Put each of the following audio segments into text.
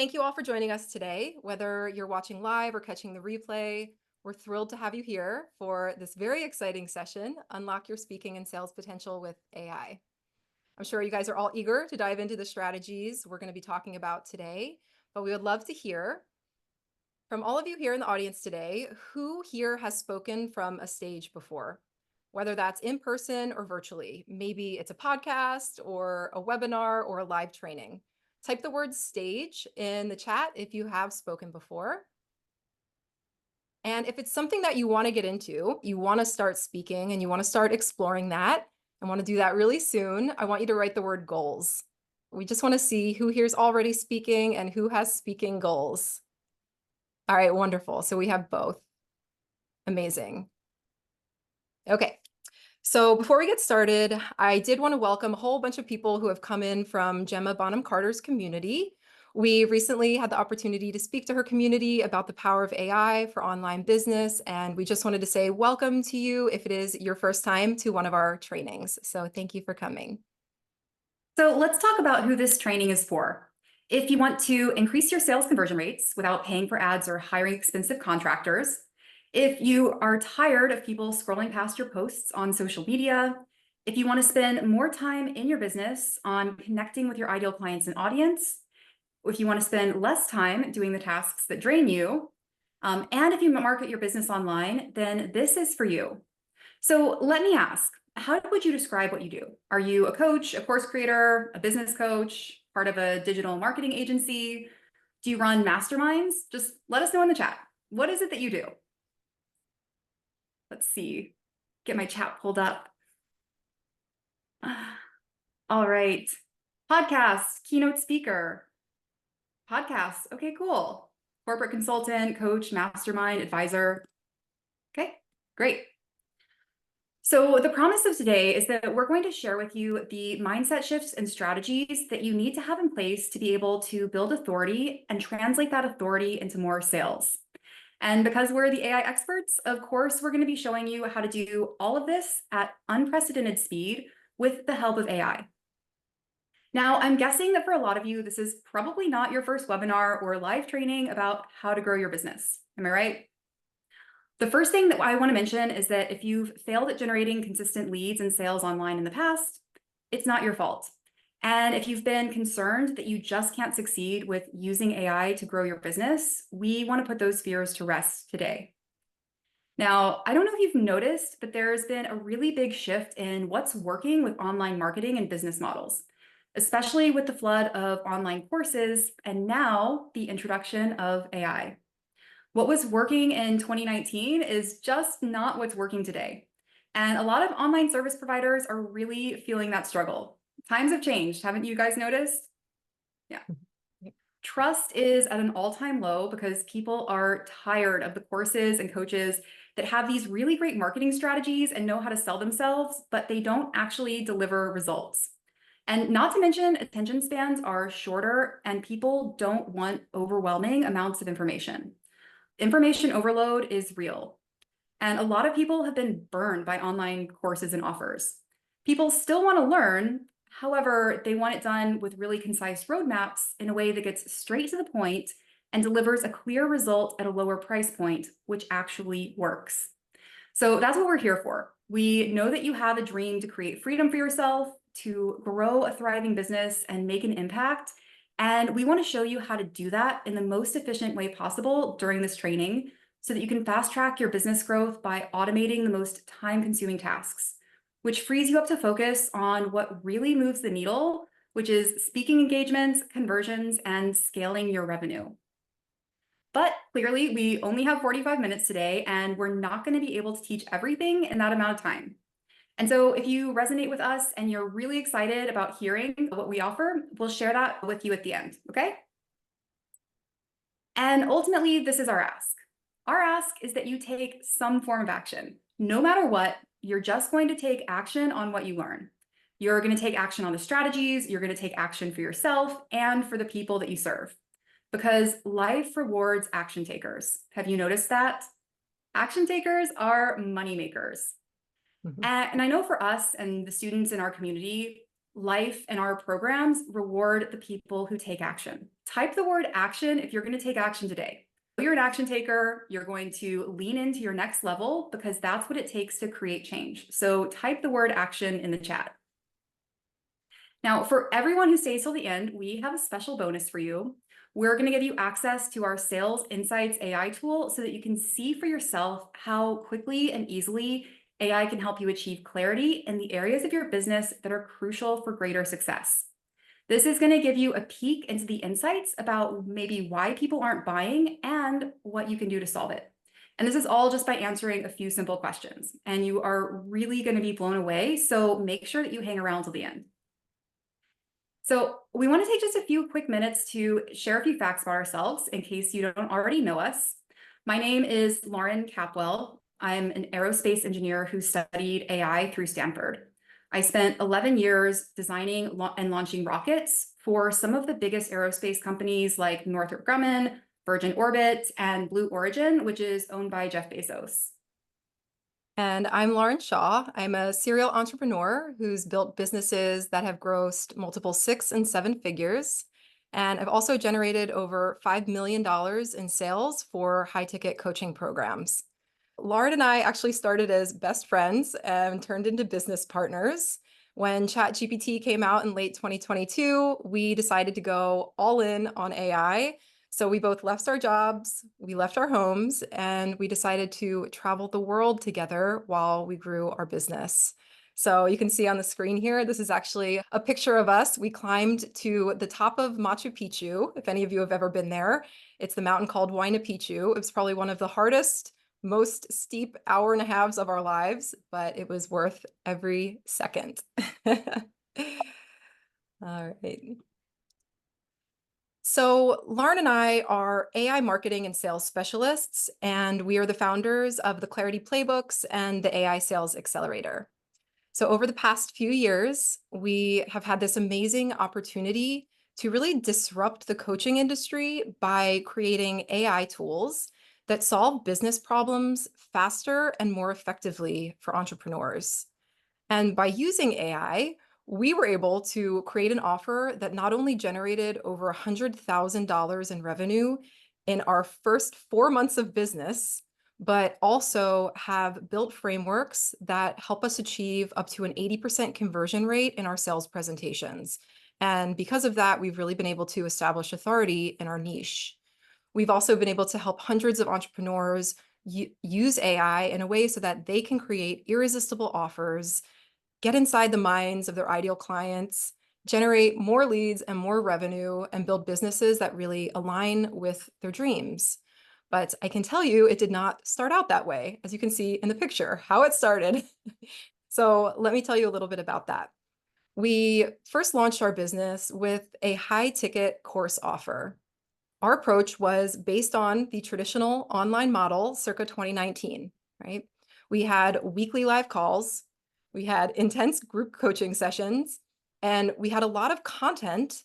thank you all for joining us today. Whether you're watching live or catching the replay, we're thrilled to have you here for this very exciting session, Unlock Your Speaking and Sales Potential with AI. I'm sure you guys are all eager to dive into the strategies we're going to be talking about today, but we would love to hear from all of you here in the audience today, who here has spoken from a stage before, whether that's in person or virtually. Maybe it's a podcast or a webinar or a live training. Type the word stage in the chat if you have spoken before. And if it's something that you want to get into, you want to start speaking and you want to start exploring that and want to do that really soon, I want you to write the word goals. We just want to see who here's already speaking and who has speaking goals. All right, wonderful. So we have both. Amazing. Okay. So before we get started, I did want to welcome a whole bunch of people who have come in from Gemma Bonham Carter's community. We recently had the opportunity to speak to her community about the power of AI for online business, and we just wanted to say welcome to you if it is your first time to one of our trainings. So thank you for coming. So let's talk about who this training is for. If you want to increase your sales conversion rates without paying for ads or hiring expensive contractors, if you are tired of people scrolling past your posts on social media, if you want to spend more time in your business on connecting with your ideal clients and audience, if you want to spend less time doing the tasks that drain you, and if you market your business online, then this is for you. So let me ask, how would you describe what you do? Are you a coach, a course creator, a business coach, part of a digital marketing agency? Do you run masterminds? Just let us know in the chat. What is it that you do? Let's see, get my chat pulled up. All right, podcast, keynote speaker, podcasts. Okay, cool. Corporate consultant, coach, mastermind, advisor. Okay, great. So the promise of today is that we're going to share with you the mindset shifts and strategies that you need to have in place to be able to build authority and translate that authority into more sales. And because we're the AI experts, of course, we're going to be showing you how to do all of this at unprecedented speed with the help of AI. Now, I'm guessing that for a lot of you, this is probably not your first webinar or live training about how to grow your business. Am I right? The first thing that I want to mention is that if you've failed at generating consistent leads and sales online in the past, it's not your fault. And if you've been concerned that you just can't succeed with using AI to grow your business, we want to put those fears to rest today. Now, I don't know if you've noticed, but there's been a really big shift in what's working with online marketing and business models, especially with the flood of online courses and now the introduction of AI. What was working in 2019 is just not what's working today. And a lot of online service providers are really feeling that struggle. Times have changed, haven't you guys noticed? Yeah. Trust is at an all-time low because people are tired of the courses and coaches that have these really great marketing strategies and know how to sell themselves, but they don't actually deliver results. And not to mention, attention spans are shorter and people don't want overwhelming amounts of information. Information overload is real, and a lot of people have been burned by online courses and offers. People still want to learn, however, they want it done with really concise roadmaps in a way that gets straight to the point and delivers a clear result at a lower price point, which actually works. So that's what we're here for. We know that you have a dream to create freedom for yourself, to grow a thriving business and make an impact. And we want to show you how to do that in the most efficient way possible during this training so that you can fast track your business growth by automating the most time-consuming tasks, which frees you up to focus on what really moves the needle, which is speaking engagements, conversions, and scaling your revenue. But clearly, we only have 45 minutes today, and we're not going to be able to teach everything in that amount of time. And so if you resonate with us and you're really excited about hearing what we offer, we'll share that with you at the end, okay? And ultimately, this is our ask. Our ask is that you take some form of action. No matter what, you're just going to take action on what you learn. You're going to take action on the strategies, you're going to take action for yourself and for the people that you serve. Because life rewards action takers. Have you noticed that? Action takers are money makers. And I know for us and the students in our community, life and our programs reward the people who take action. Type the word action if you're going to take action today. If you're an action taker, you're going to lean into your next level because that's what it takes to create change. So type the word action in the chat. Now, for everyone who stays till the end, we have a special bonus for you. We're going to give you access to our Sales Insights AI tool so that you can see for yourself how quickly and easily AI can help you achieve clarity in the areas of your business that are crucial for greater success. This is going to give you a peek into the insights about maybe why people aren't buying and what you can do to solve it. And this is all just by answering a few simple questions. And you are really going to be blown away. So make sure that you hang around till the end. So we want to take just a few quick minutes to share a few facts about ourselves in case you don't already know us. My name is Lauren Capwell. I'm an aerospace engineer who studied AI through Stanford. I spent 11 years designing and launching rockets for some of the biggest aerospace companies like Northrop Grumman, Virgin Orbit, and Blue Origin, which is owned by Jeff Bezos. And I'm Lauren Shaw. I'm a serial entrepreneur who's built businesses that have grossed multiple 6 and 7 figures. And I've also generated over $5 million in sales for high-ticket coaching programs. Lauren and I actually started as best friends and turned into business partners. When ChatGPT came out in late 2022, we decided to go all in on AI. So we both left our jobs, we left our homes, and we decided to travel the world together while we grew our business. So you can see on the screen here, this is actually a picture of us. We climbed to the top of Machu Picchu, if any of you have ever been there. It's the mountain called Huayna Picchu. It was probably one of the hardest, most steep hour and a halves of our lives, but it was worth every second. All right. So Lauren and I are AI marketing and sales specialists, and we are the founders of the Clarity Playbooks and the AI Sales Accelerator. So over the past few years, we have had this amazing opportunity to really disrupt the coaching industry by creating AI tools that solve business problems faster and more effectively for entrepreneurs. And by using AI, we were able to create an offer that not only generated over $100,000 in revenue in our first 4 months of business, but also have built frameworks that help us achieve up to an 80% conversion rate in our sales presentations. And because of that, we've really been able to establish authority in our niche. We've also been able to help hundreds of entrepreneurs use AI in a way so that they can create irresistible offers, get inside the minds of their ideal clients, generate more leads and more revenue, and build businesses that really align with their dreams. But I can tell you it did not start out that way, as you can see in the picture, how it started. So let me tell you a little bit about that. We first launched our business with a high-ticket course offer. Our approach was based on the traditional online model circa 2019, right? We had weekly live calls, we had intense group coaching sessions, and we had a lot of content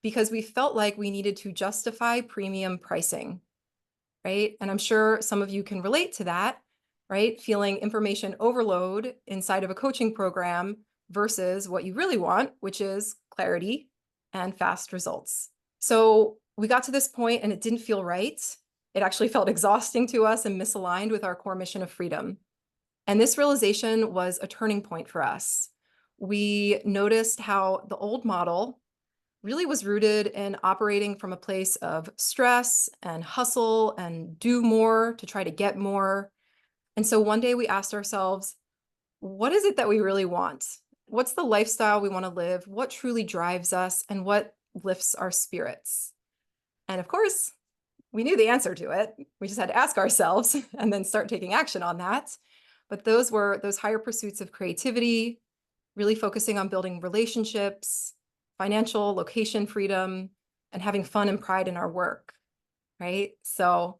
because we felt like we needed to justify premium pricing, right? And I'm sure some of you can relate to that, right? Feeling information overload inside of a coaching program versus what you really want, which is clarity and fast results. So we got to this point and it didn't feel right. It actually felt exhausting to us and misaligned with our core mission of freedom. And this realization was a turning point for us. We noticed how the old model really was rooted in operating from a place of stress and hustle and do more to try to get more. And so one day we asked ourselves, what is it that we really want? What's the lifestyle we want to live? What truly drives us and what lifts our spirits? And of course, we knew the answer to it. We just had to ask ourselves and then start taking action on that. But those were those higher pursuits of creativity, really focusing on building relationships, financial, location freedom, and having fun and pride in our work, right? So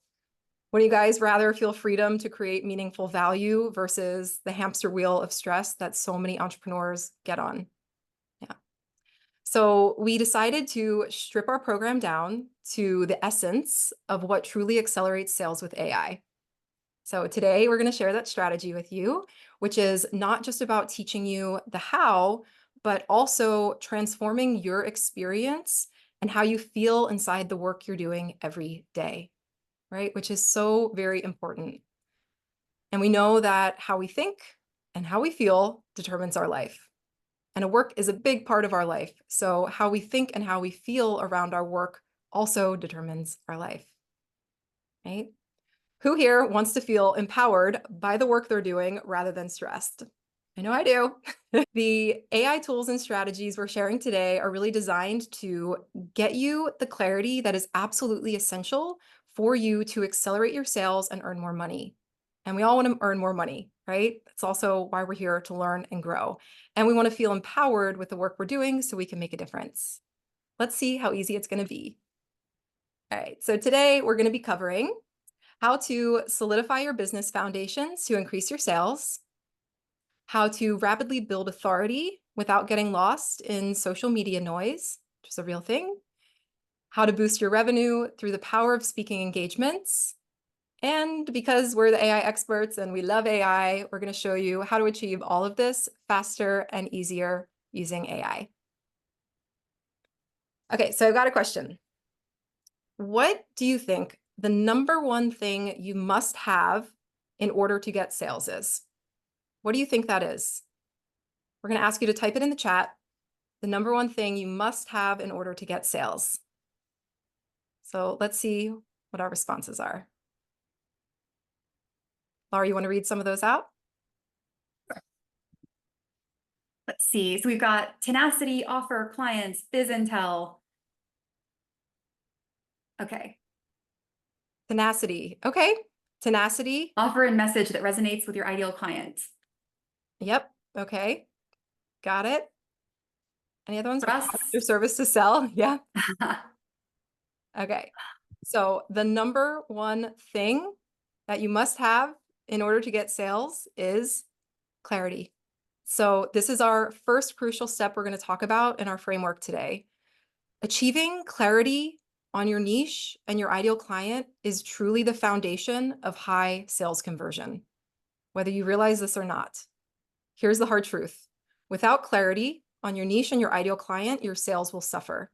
would you guys rather feel freedom to create meaningful value versus the hamster wheel of stress that so many entrepreneurs get on? Yeah. So we decided to strip our program down to the essence of what truly accelerates sales with AI. So today we're going to share that strategy with you, which is not just about teaching you the how, but also transforming your experience and how you feel inside the work you're doing every day, right? Which is so very important. And we know that how we think and how we feel determines our life. And a work is a big part of our life. So how we think and how we feel around our work also determines our life, right? Who here wants to feel empowered by the work they're doing rather than stressed? I know I do. The AI tools and strategies we're sharing today are really designed to get you the clarity that is absolutely essential for you to accelerate your sales and earn more money. And we all want to earn more money, right? That's also why we're here, to learn and grow. And we want to feel empowered with the work we're doing so we can make a difference. Let's see how easy it's going to be. All right, so today we're going to be covering how to solidify your business foundations to increase your sales, how to rapidly build authority without getting lost in social media noise, which is a real thing, how to boost your revenue through the power of speaking engagements. And because we're the AI experts and we love AI, we're going to show you how to achieve all of this faster and easier using AI. Okay, so I've got a question. What do you think the number one thing you must have in order to get sales is? What do you think that is? We're going to ask you to type it in the chat. The number one thing you must have in order to get sales. So let's see what our responses are. Laura, you want to read some of those out? Let's see. So we've got tenacity, offer, clients, biz intel. Okay. Tenacity. Okay. Tenacity. Offer and message that resonates with your ideal client. Yep. Okay. Got it. Any other ones? Trust. Your service to sell. Yeah. Okay. So the number one thing that you must have in order to get sales is clarity. So this is our first crucial step we're going to talk about in our framework today. Achieving clarity on your niche and your ideal client is truly the foundation of high sales conversion, whether you realize this or not. Here's the hard truth. Without clarity on your niche and your ideal client, your sales will suffer.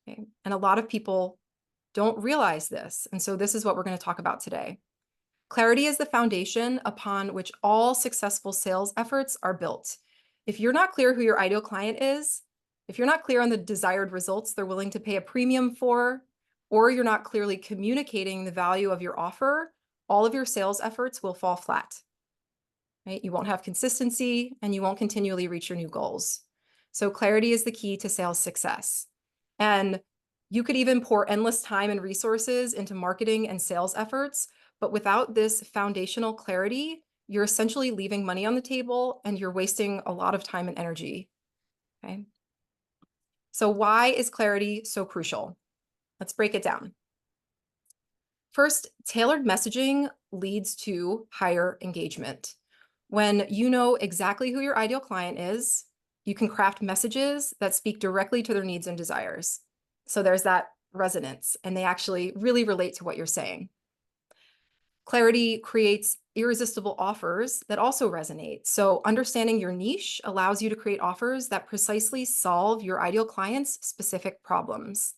Okay? And a lot of people don't realize this. And so this is what we're going to talk about today. Clarity is the foundation upon which all successful sales efforts are built. If you're not clear who your ideal client is, if you're not clear on the desired results they're willing to pay a premium for, or you're not clearly communicating the value of your offer, all of your sales efforts will fall flat. Right? You won't have consistency and you won't continually reach your new goals. So clarity is the key to sales success. And you could even pour endless time and resources into marketing and sales efforts, but without this foundational clarity, you're essentially leaving money on the table and you're wasting a lot of time and energy. Okay. So why is clarity so crucial? Let's break it down. First, tailored messaging leads to higher engagement. When you know exactly who your ideal client is, you can craft messages that speak directly to their needs and desires. So there's that resonance, and they actually really relate to what you're saying. Clarity creates irresistible offers that also resonate. So understanding your niche allows you to create offers that precisely solve your ideal client's specific problems.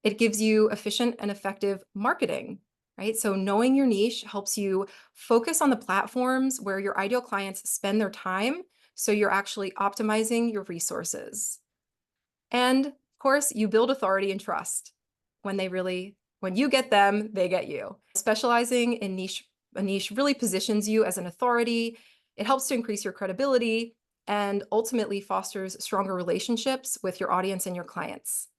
It gives you efficient and effective marketing, right? So knowing your niche helps you focus on the platforms where your ideal clients spend their time, so you're actually optimizing your resources. And of course, you build authority and trust. When you get them, they get you. Specializing in a niche really positions you as an authority. It helps to increase your credibility and ultimately fosters stronger relationships with your audience and your clients.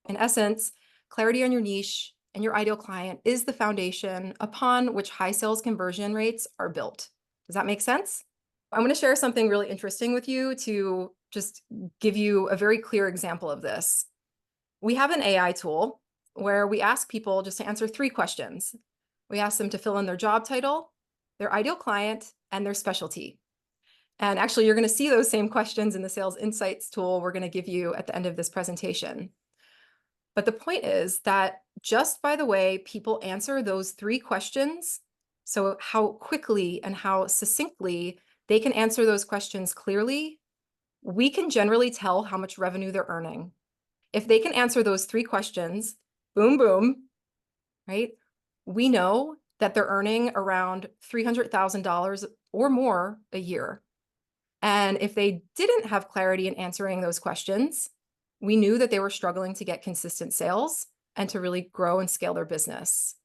In essence, clarity on your niche and your ideal client is the foundation upon which high sales conversion rates are built. Does that make sense? I'm going to share something really interesting with you to just give you a very clear example of this. We have an AI tool where we ask people just to answer 3 questions. We ask them to fill in their job title, their ideal client, and their specialty. And actually, you're going to see those same questions in the Sales Insights tool we're going to give you at the end of this presentation. But the point is that just by the way people answer those 3 questions, so how quickly and how succinctly they can answer those questions clearly, we can generally tell how much revenue they're earning. If they can answer those 3 questions, boom, boom, right? We know that they're earning around $300,000 or more a year. And if they didn't have clarity in answering those questions, we knew that they were struggling to get consistent sales and to really grow and scale their business.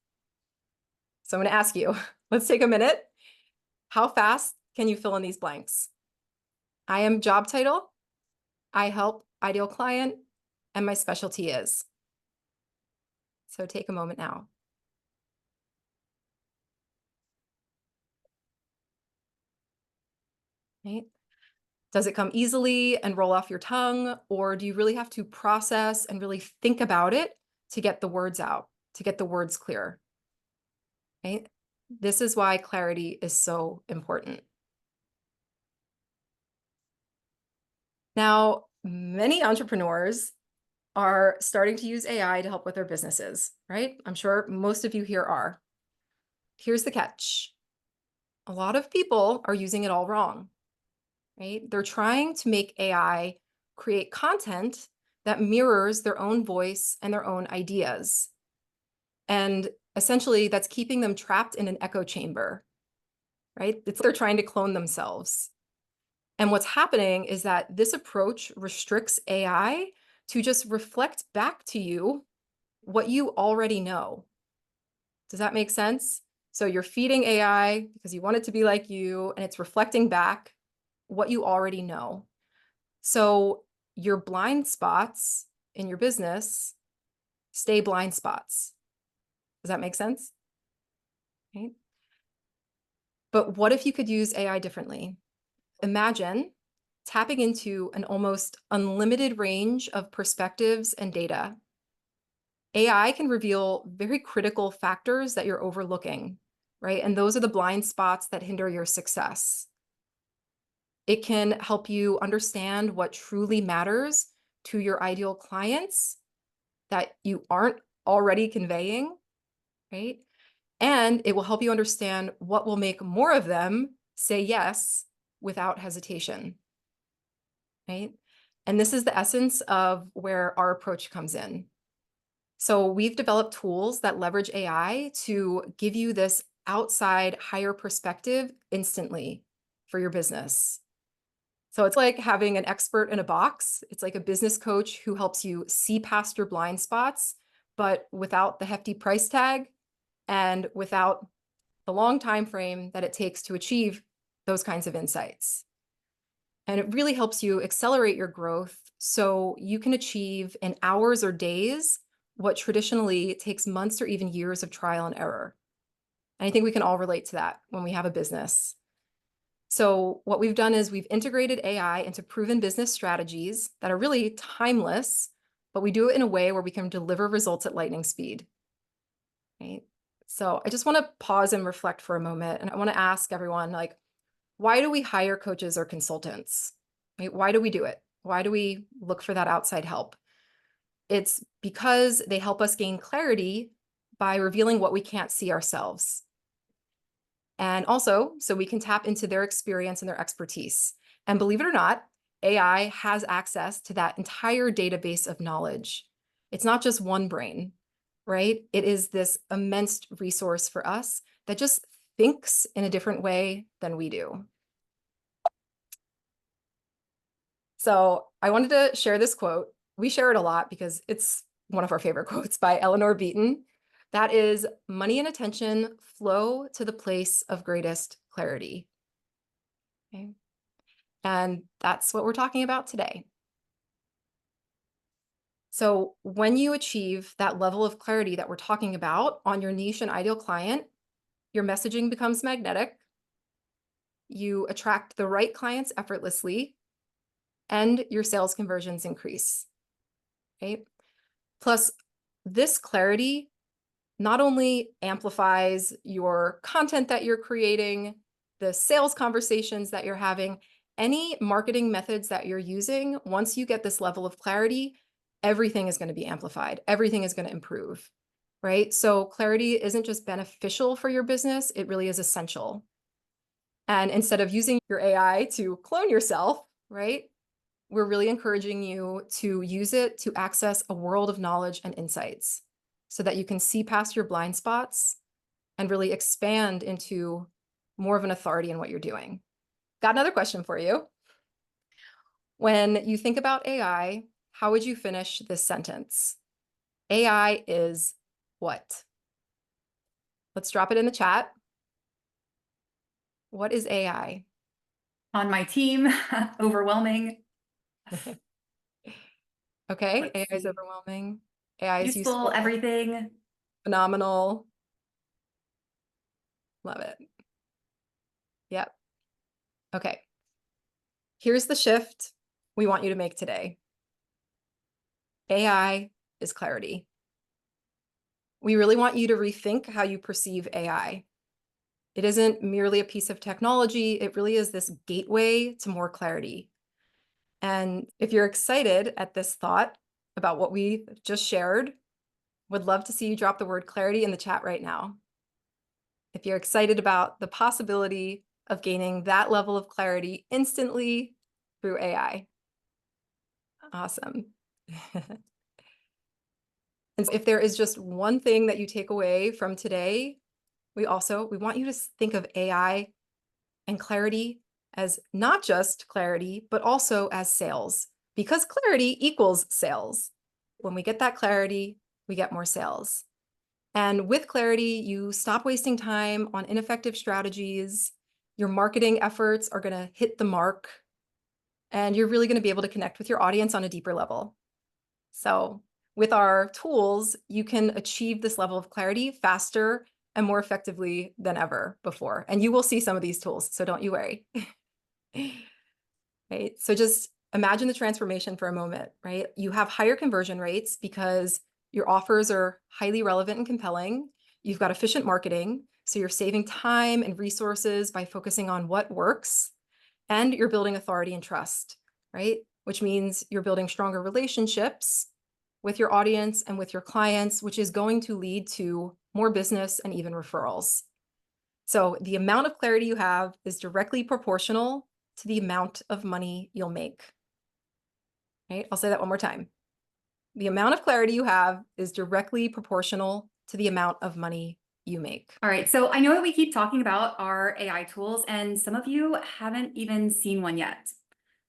So I'm going to ask you, let's take a minute. How fast can you fill in these blanks? I am job title, I help ideal client, and my specialty is. So take a moment now. Right? Does it come easily and roll off your tongue, or do you really have to process and really think about it to get the words out, to get the words clear? Right? This is why clarity is so important. Now, many entrepreneurs are starting to use AI to help with their businesses, right? I'm sure most of you here are. Here's the catch. A lot of people are using it all wrong, right? They're trying to make AI create content that mirrors their own voice and their own ideas. And essentially, that's keeping them trapped in an echo chamber, right? They're trying to clone themselves. And what's happening is that this approach restricts AI to just reflect back to you what you already know. Does that make sense? So you're feeding AI because you want it to be like you, and it's reflecting back what you already know. So your blind spots in your business stay blind spots. Does that make sense? Right? But what if you could use AI differently? Imagine tapping into an almost unlimited range of perspectives and data. AI can reveal very critical factors that you're overlooking, right? And those are the blind spots that hinder your success. It can help you understand what truly matters to your ideal clients that you aren't already conveying, right? And it will help you understand what will make more of them say yes without hesitation, right? And this is the essence of where our approach comes in. So we've developed tools that leverage AI to give you this outside higher perspective instantly for your business. So it's like having an expert in a box. It's like a business coach who helps you see past your blind spots, but without the hefty price tag and without the long time frame that it takes to achieve those kinds of insights. And it really helps you accelerate your growth so you can achieve in hours or days what traditionally takes months or even years of trial and error. And I think we can all relate to that when we have a business. So what we've done is we've integrated AI into proven business strategies that are really timeless, but we do it in a way where we can deliver results at lightning speed. Right? So I just want to pause and reflect for a moment. And I want to ask everyone, like, why do we hire coaches or consultants? Right? Why do we do it? Why do we look for that outside help? It's because they help us gain clarity by revealing what we can't see ourselves. And also, so we can tap into their experience and their expertise. And believe it or not, AI has access to that entire database of knowledge. It's not just one brain, right? It is this immense resource for us that just thinks in a different way than we do. So I wanted to share this quote. We share it a lot because it's one of our favorite quotes by Eleanor Beaton. That is, money and attention flow to the place of greatest clarity. Okay. And that's what we're talking about today. So when you achieve that level of clarity that we're talking about on your niche and ideal client, your messaging becomes magnetic. You attract the right clients effortlessly, and your sales conversions increase. Okay. Plus, this clarity not only amplifies your content that you're creating, the sales conversations that you're having, any marketing methods that you're using, once you get this level of clarity, everything is going to be amplified. Everything is going to improve, right? So clarity isn't just beneficial for your business, it really is essential. And instead of using your AI to clone yourself, right? we're really encouraging you to use it to access a world of knowledge and insights so that you can see past your blind spots and really expand into more of an authority in what you're doing. Got another question for you. When you think about AI, how would you finish this sentence? AI is what? Let's drop it in the chat. What is AI? On my team, overwhelming. Okay, Let's AI is see. overwhelming. AI is Useful, useful, everything. phenomenal. Love it. Yep. Okay. Here's the shift we want you to make today. AI is clarity. We really want you to rethink how you perceive AI. It isn't merely a piece of technology. It really is this gateway to more clarity. And if you're excited at this thought about what we just shared, would love to see you drop the word clarity in the chat right now. If you're excited about the possibility of gaining that level of clarity instantly through AI. Awesome. And if there is just one thing that you take away from today, we want you to think of AI and clarity as not just clarity, but also as sales, because clarity equals sales. When we get that clarity, we get more sales. And with clarity, you stop wasting time on ineffective strategies. Your marketing efforts are going to hit the mark, and you're really going to be able to connect with your audience on a deeper level. So with our tools, you can achieve this level of clarity faster and more effectively than ever before. And you will see some of these tools, so don't you worry. Right? So just imagine the transformation for a moment, right? You have higher conversion rates because your offers are highly relevant and compelling. You've got efficient marketing, so you're saving time and resources by focusing on what works, and you're building authority and trust, right? Which means you're building stronger relationships with your audience and with your clients, which is going to lead to more business and even referrals. So the amount of clarity you have is directly proportional to the amount of money you'll make. Right? I'll say that one more time. The amount of clarity you have is directly proportional to the amount of money you make. All right, so I know that we keep talking about our AI tools, and some of you haven't even seen one yet.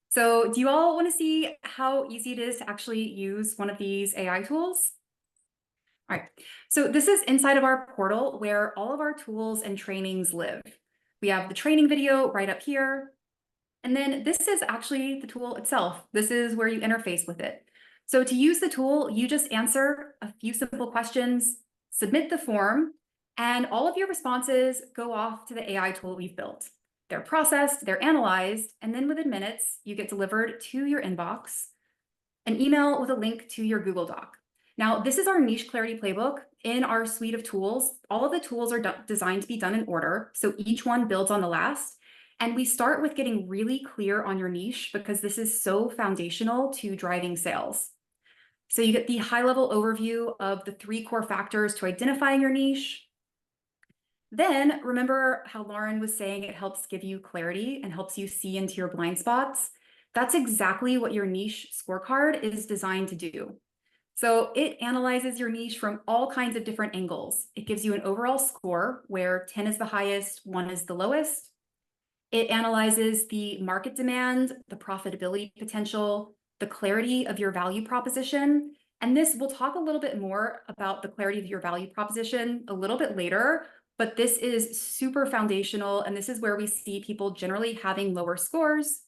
So do you all want to see how easy it is to actually use one of these AI tools? All right, so this is inside of our portal where all of our tools and trainings live. We have the training video right up here. And then this is actually the tool itself. This is where you interface with it. So to use the tool, you just answer a few simple questions, submit the form, and all of your responses go off to the AI tool we've built. They're processed, they're analyzed, and then within minutes, you get delivered to your inbox an email with a link to your Google Doc. Now, this is our niche clarity playbook in our suite of tools. All of the tools are designed to be done in order, so each one builds on the last. And we start with getting really clear on your niche because this is so foundational to driving sales. So you get the high-level overview of the 3 core factors to identifying your niche. Then remember how Lauren was saying it helps give you clarity and helps you see into your blind spots. That's exactly what your niche scorecard is designed to do. So it analyzes your niche from all kinds of different angles. It gives you an overall score where 10 is the highest, 1 is the lowest. It analyzes the market demand, the profitability potential, the clarity of your value proposition. And this, we'll talk a little bit more about the clarity of your value proposition a little bit later, but this is super foundational. And this is where we see people generally having lower scores.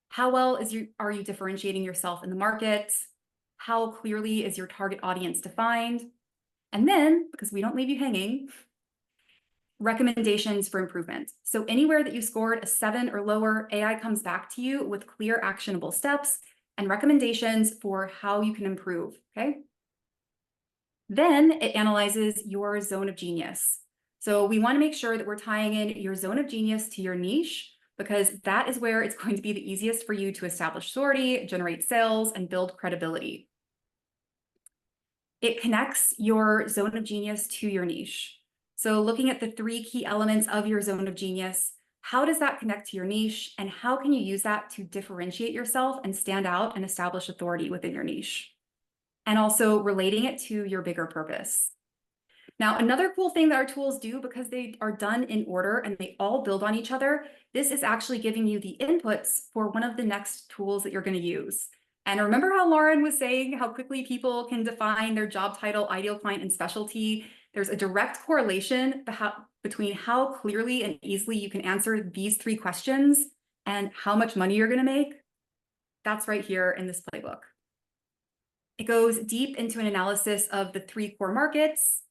How well are you differentiating yourself in the market? How clearly is your target audience defined? And then, because we don't leave you hanging, recommendations for improvement. So anywhere that you scored a 7 or lower, AI comes back to you with clear actionable steps and recommendations for how you can improve, okay? Then it analyzes your zone of genius. So we want to make sure that we're tying in your zone of genius to your niche because that is where it's going to be the easiest for you to establish authority, generate sales, and build credibility. It connects your zone of genius to your niche. So looking at the 3 key elements of your zone of genius, How does that connect to your niche? And how can you use that to differentiate yourself and stand out and establish authority within your niche? And also relating it to your bigger purpose. Now, another cool thing that our tools do, because they are done in order and they all build on each other, this is actually giving you the inputs for one of the next tools that you're going to use. And remember how Lauren was saying how quickly people can define their job title, ideal client, and specialty? There's a direct correlation between how clearly and easily you can answer these three questions and how much money you're going to make. That's right here in this playbook. It goes deep into an analysis of the three core markets.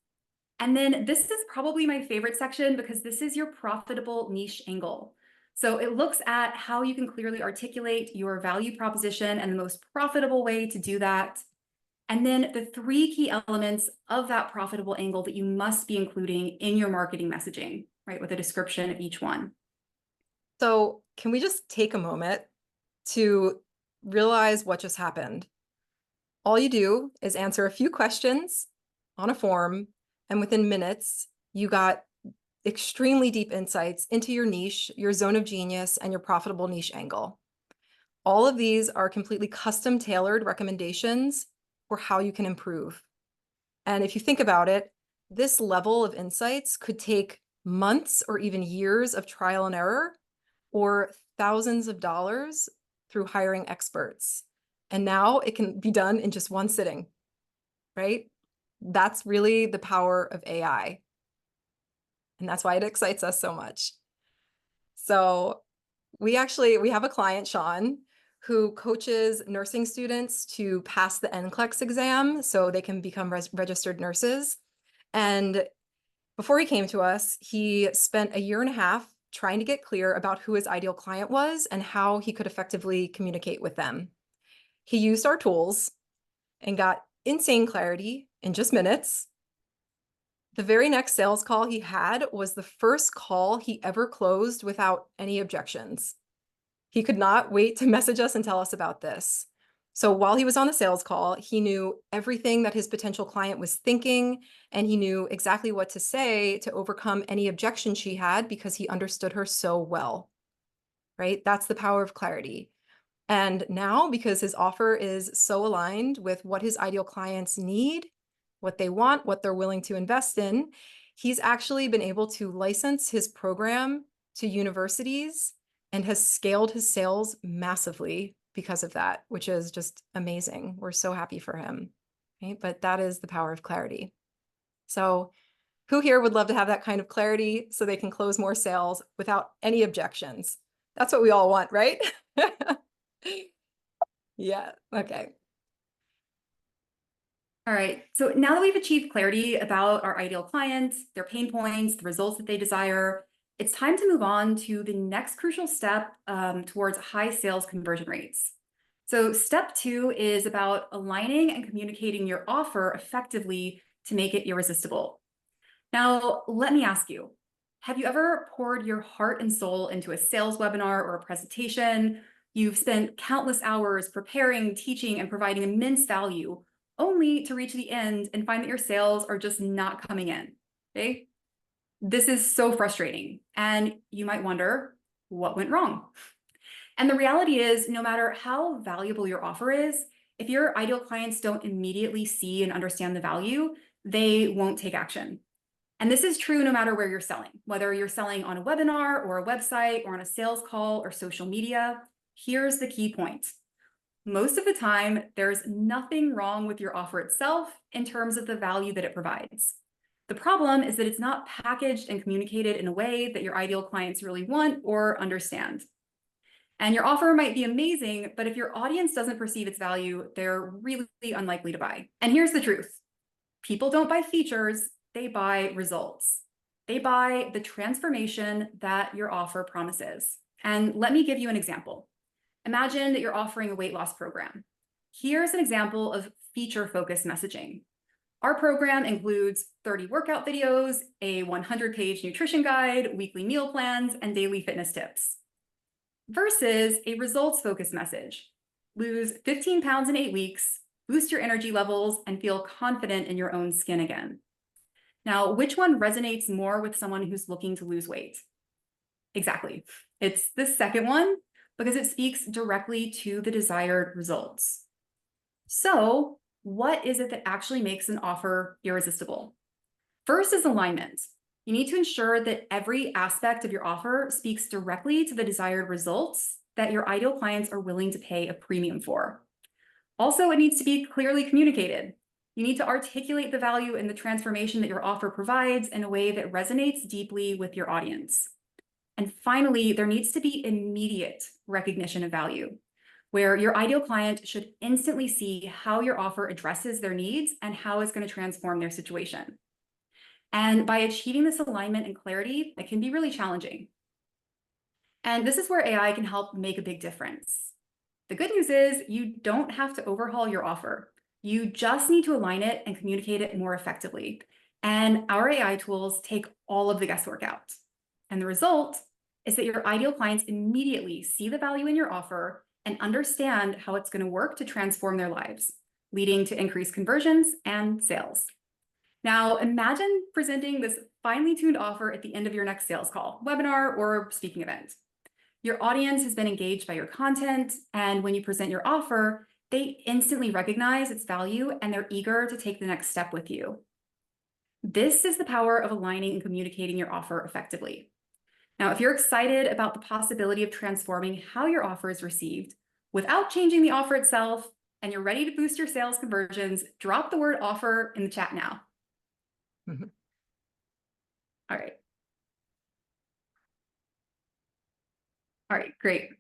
And then this is probably my favorite section because this is your profitable niche angle. So it looks at how you can clearly articulate your value proposition and the most profitable way to do that. And then the three key elements of that profitable angle that you must be including in your marketing messaging, right, with a description of each one. So can we just take a moment to realize what just happened? All you do is answer a few questions on a form, and within minutes, you got extremely deep insights into your niche, your zone of genius, and your profitable niche angle. All of these are completely custom tailored recommendations for how you can improve. And if you think about it, this level of insights could take months or even years of trial and error, or thousands of dollars through hiring experts. And now it can be done in just one sitting, right? That's really the power of AI. And that's why it excites us so much. So we have a client, Sean, who coaches nursing students to pass the NCLEX exam so they can become registered nurses. And before he came to us, he spent a year and a half trying to get clear about who his ideal client was and how he could effectively communicate with them. He used our tools and got insane clarity in just minutes. The very next sales call he had was the first call he ever closed without any objections. He could not wait to message us and tell us about this. So while he was on the sales call, he knew everything that his potential client was thinking, and he knew exactly what to say to overcome any objection she had because he understood her so well, right? That's the power of clarity. And now, because his offer is so aligned with what his ideal clients need, what they want, what they're willing to invest in, he's actually been able to license his program to universities and has scaled his sales massively because of that, which is just amazing. We're so happy for him, right? But that is the power of clarity. So who here would love to have that kind of clarity so they can close more sales without any objections? That's what we all want, right? Yeah, okay. All right, so now that we've achieved clarity about our ideal clients, their pain points, the results that they desire, it's time to move on to the next crucial step towards high sales conversion rates. So step 2 is about aligning and communicating your offer effectively to make it irresistible. Now, let me ask you, have you ever poured your heart and soul into a sales webinar or a presentation? You've spent countless hours preparing, teaching, and providing immense value, only to reach the end and find that your sales are just not coming in, okay? This is so frustrating. And you might wonder, what went wrong? And the reality is, no matter how valuable your offer is, if your ideal clients don't immediately see and understand the value, they won't take action. And this is true no matter where you're selling, whether you're selling on a webinar or a website or on a sales call or social media. Here's the key point. Most of the time, there's nothing wrong with your offer itself in terms of the value that it provides. The problem is that it's not packaged and communicated in a way that your ideal clients really want or understand. And your offer might be amazing, but if your audience doesn't perceive its value, they're really unlikely to buy. And here's the truth. People don't buy features, they buy results. They buy the transformation that your offer promises. And let me give you an example. Imagine that you're offering a weight loss program. Here's an example of feature-focused messaging. Our program includes 30 workout videos, a 100-page nutrition guide, weekly meal plans, and daily fitness tips. Versus a results-focused message. Lose 15 pounds in 8 weeks, boost your energy levels, and feel confident in your own skin again. Now, which one resonates more with someone who's looking to lose weight? Exactly. It's the second one because it speaks directly to the desired results. So, what is it that actually makes an offer irresistible? First is alignment. You need to ensure that every aspect of your offer speaks directly to the desired results that your ideal clients are willing to pay a premium for. Also, it needs to be clearly communicated. You need to articulate the value and the transformation that your offer provides in a way that resonates deeply with your audience. And finally, there needs to be immediate recognition of value, where your ideal client should instantly see how your offer addresses their needs and how it's going to transform their situation. And by achieving this alignment and clarity, it can be really challenging. And this is where AI can help make a big difference. The good news is you don't have to overhaul your offer. You just need to align it and communicate it more effectively. And our AI tools take all of the guesswork out. And the result is that your ideal clients immediately see the value in your offer and understand how it's going to work to transform their lives, leading to increased conversions and sales. Now, imagine presenting this finely tuned offer at the end of your next sales call, webinar, or speaking event. Your audience has been engaged by your content, and when you present your offer, they instantly recognize its value and they're eager to take the next step with you. This is the power of aligning and communicating your offer effectively. Now, if you're excited about the possibility of transforming how your offer is received without changing the offer itself, and you're ready to boost your sales conversions, drop the word offer in the chat now. All right. All right, great.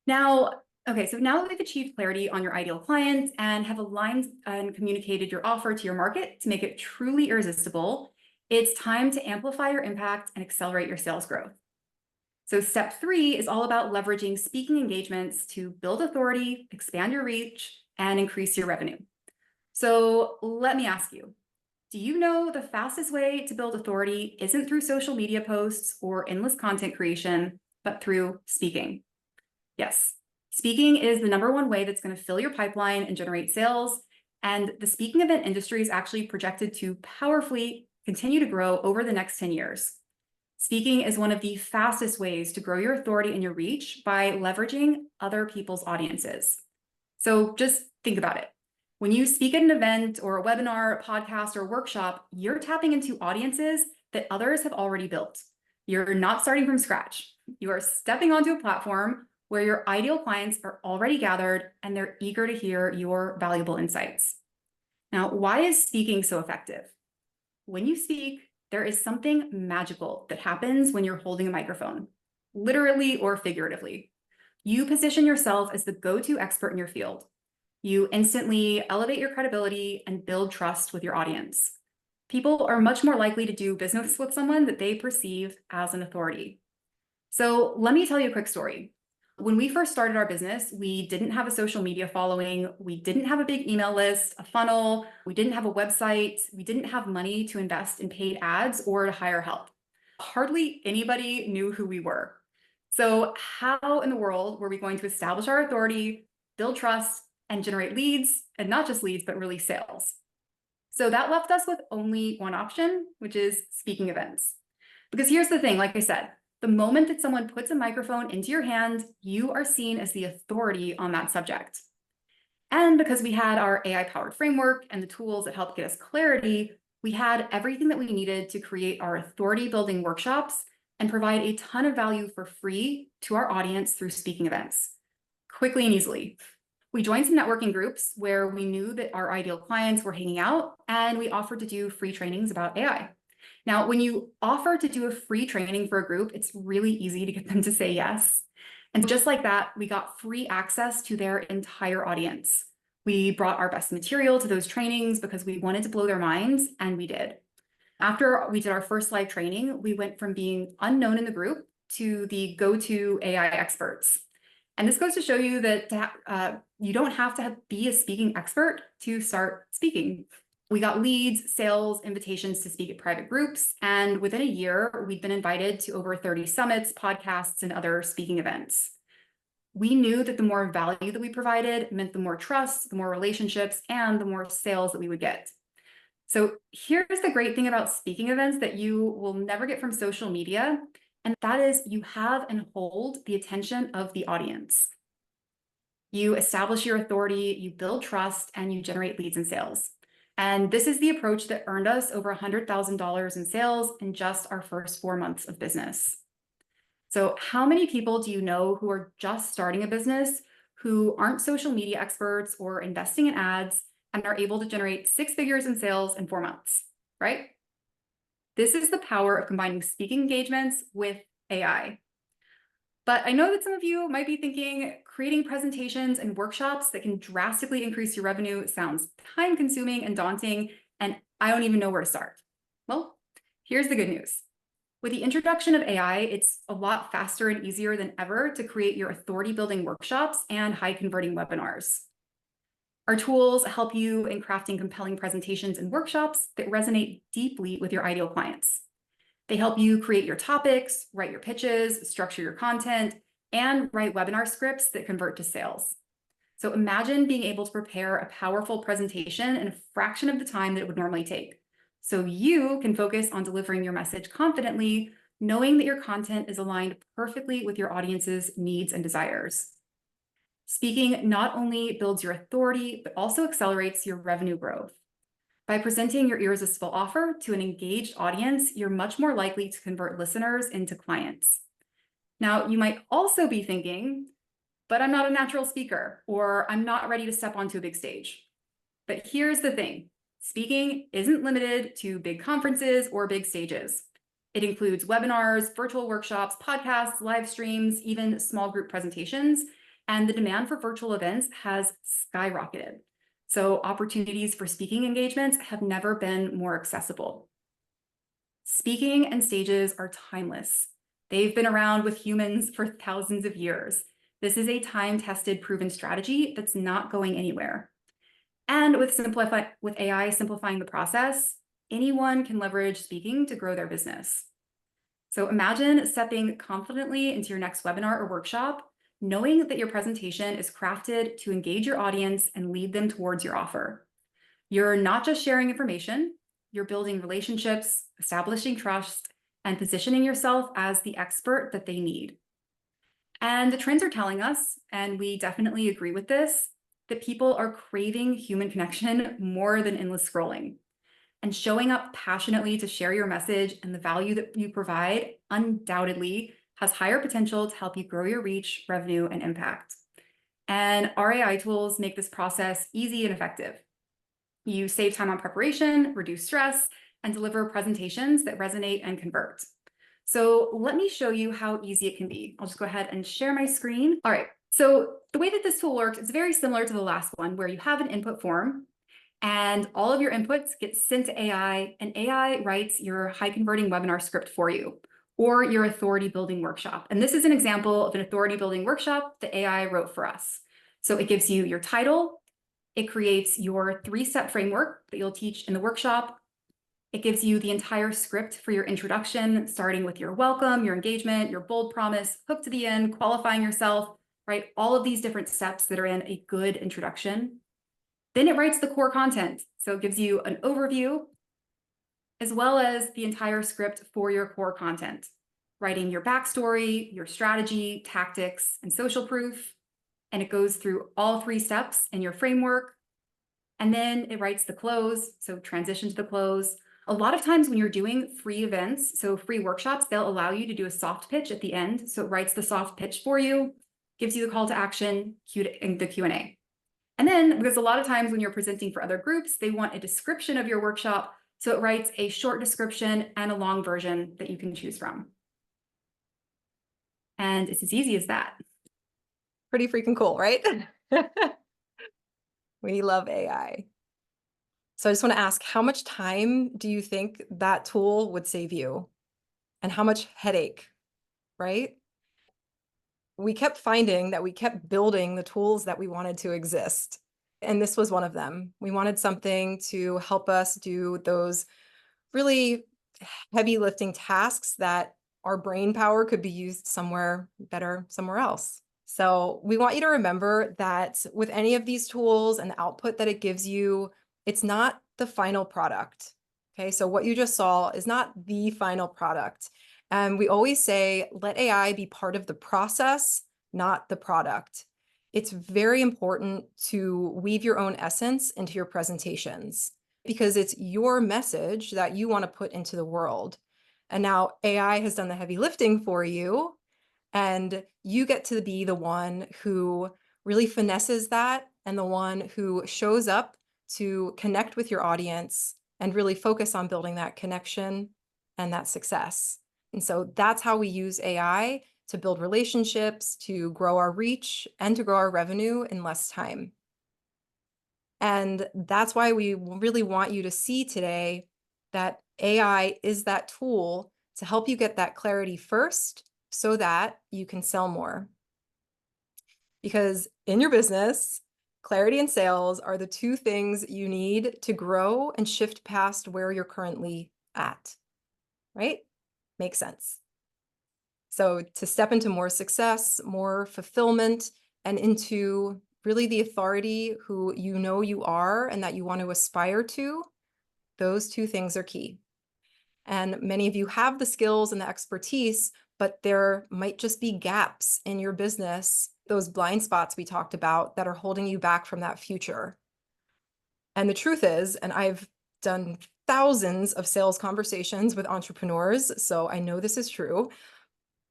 Now, okay, so now that we've achieved clarity on your ideal clients and have aligned and communicated your offer to your market to make it truly irresistible, it's time to amplify your impact and accelerate your sales growth. So step 3 is all about leveraging speaking engagements to build authority, expand your reach, and increase your revenue. So let me ask you, do you know the fastest way to build authority isn't through social media posts or endless content creation, but through speaking? Yes, speaking is the #1 way that's going to fill your pipeline and generate sales. And the speaking event industry is actually projected to powerfully continue to grow over the next 10 years. Speaking is one of the fastest ways to grow your authority and your reach by leveraging other people's audiences. So just think about it. When you speak at an event or a webinar, a podcast, or a workshop, you're tapping into audiences that others have already built. You're not starting from scratch. You are stepping onto a platform where your ideal clients are already gathered and they're eager to hear your valuable insights. Now, why is speaking so effective? When you speak, there is something magical that happens when you're holding a microphone, literally or figuratively. You position yourself as the go-to expert in your field. You instantly elevate your credibility and build trust with your audience. People are much more likely to do business with someone that they perceive as an authority. So let me tell you a quick story. When we first started our business, we didn't have a social media following. We didn't have a big email list, a funnel. We didn't have a website. We didn't have money to invest in paid ads or to hire help. Hardly anybody knew who we were. So how in the world were we going to establish our authority, build trust, and generate leads, and not just leads, but really sales? So that left us with only one option, which is speaking events. Because here's the thing, like I said, the moment that someone puts a microphone into your hand, you are seen as the authority on that subject. And because we had our AI-powered framework and the tools that helped get us clarity, we had everything that we needed to create our authority-building workshops and provide a ton of value for free to our audience through speaking events, quickly and easily. We joined some networking groups where we knew that our ideal clients were hanging out, and we offered to do free trainings about AI. Now, when you offer to do a free training for a group, it's really easy to get them to say yes. And just like that, we got free access to their entire audience. We brought our best material to those trainings because we wanted to blow their minds, and we did. After we did our first live training, we went from being unknown in the group to the go-to AI experts. And this goes to show you that you don't have to be a speaking expert to start speaking. We got leads, sales, invitations to speak at private groups, and within a year, we'd been invited to over 30 summits, podcasts, and other speaking events. We knew that the more value that we provided meant the more trust, the more relationships, and the more sales that we would get. So here's the great thing about speaking events that you will never get from social media. And that is you have and hold the attention of the audience. You establish your authority, you build trust, and you generate leads and sales. And this is the approach that earned us over $100,000 in sales in just our first 4 months of business. So, how many people do you know who are just starting a business, who aren't social media experts or investing in ads, and are able to generate 6 figures in sales in 4 months, right? This is the power of combining speaking engagements with AI. But I know that some of you might be thinking creating presentations and workshops that can drastically increase your revenue sounds time consuming and daunting, and I don't even know where to start. Well, here's the good news. With the introduction of AI, it's a lot faster and easier than ever to create your authority building workshops and high converting webinars. Our tools help you in crafting compelling presentations and workshops that resonate deeply with your ideal clients. They help you create your topics, write your pitches, structure your content, and write webinar scripts that convert to sales. So imagine being able to prepare a powerful presentation in a fraction of the time that it would normally take. So you can focus on delivering your message confidently, knowing that your content is aligned perfectly with your audience's needs and desires. Speaking not only builds your authority, but also accelerates your revenue growth. By presenting your irresistible offer to an engaged audience, you're much more likely to convert listeners into clients. Now, you might also be thinking, but I'm not a natural speaker, or I'm not ready to step onto a big stage. But here's the thing, speaking isn't limited to big conferences or big stages. It includes webinars, virtual workshops, podcasts, live streams, even small group presentations, and the demand for virtual events has skyrocketed. So opportunities for speaking engagements have never been more accessible. Speaking and stages are timeless. They've been around with humans for thousands of years. This is a time-tested, proven strategy that's not going anywhere. And with AI simplifying the process, anyone can leverage speaking to grow their business. So imagine stepping confidently into your next webinar or workshop, knowing that your presentation is crafted to engage your audience and lead them towards your offer. You're not just sharing information, you're building relationships, establishing trust, and positioning yourself as the expert that they need. And the trends are telling us, and we definitely agree with this, that people are craving human connection more than endless scrolling. And showing up passionately to share your message and the value that you provide undoubtedly has higher potential to help you grow your reach, revenue, and impact. And our AI tools make this process easy and effective. You save time on preparation, reduce stress, and deliver presentations that resonate and convert. So let me show you how easy it can be. I'll just go ahead and share my screen. All right, so the way that this tool works is very similar to the last one, where you have an input form and all of your inputs get sent to AI, and AI writes your high converting webinar script for you, or your authority building workshop. And this is an example of an authority building workshop that AI wrote for us. So it gives you your title, it creates your 3-step framework that you'll teach in the workshop. It gives you the entire script for your introduction, starting with your welcome, your engagement, your bold promise, hook to the end, qualifying yourself, right? All of these different steps that are in a good introduction. Then it writes the core content. So it gives you an overview, as well as the entire script for your core content, writing your backstory, your strategy, tactics, and social proof. And it goes through all 3 steps in your framework. And then it writes the close, so transition to the close. A lot of times when you're doing free events, so free workshops, they'll allow you to do a soft pitch at the end. So it writes the soft pitch for you, gives you the call to action, and the Q&A. And then, because a lot of times when you're presenting for other groups, they want a description of your workshop. So it writes a short description and a long version that you can choose from. And it's as easy as that. Pretty freaking cool, right? We love AI. So I just want to ask, how much time do you think that tool would save you? And how much headache, right? We kept finding that we kept building the tools that we wanted to exist. And this was one of them. We wanted something to help us do those really heavy lifting tasks that our brain power could be used somewhere better, somewhere else. So we want you to remember that with any of these tools and the output that it gives you, it's not the final product. Okay, so what you just saw is not the final product. And we always say, let AI be part of the process, not the product. It's very important to weave your own essence into your presentations because it's your message that you want to put into the world. And now AI has done the heavy lifting for you, and you get to be the one who really finesses that and the one who shows up to connect with your audience and really focus on building that connection and that success. And so that's how we use AI to build relationships, to grow our reach, and to grow our revenue in less time. And that's why we really want you to see today that AI is that tool to help you get that clarity first so that you can sell more. Because in your business, clarity and sales are the two things you need to grow and shift past where you're currently at, right? Makes sense. So to step into more success, more fulfillment, and into really the authority who you know you are and that you want to aspire to, those two things are key. And many of you have the skills and the expertise, but there might just be gaps in your business, those blind spots we talked about that are holding you back from that future. And the truth is, and I've done thousands of sales conversations with entrepreneurs, so I know this is true.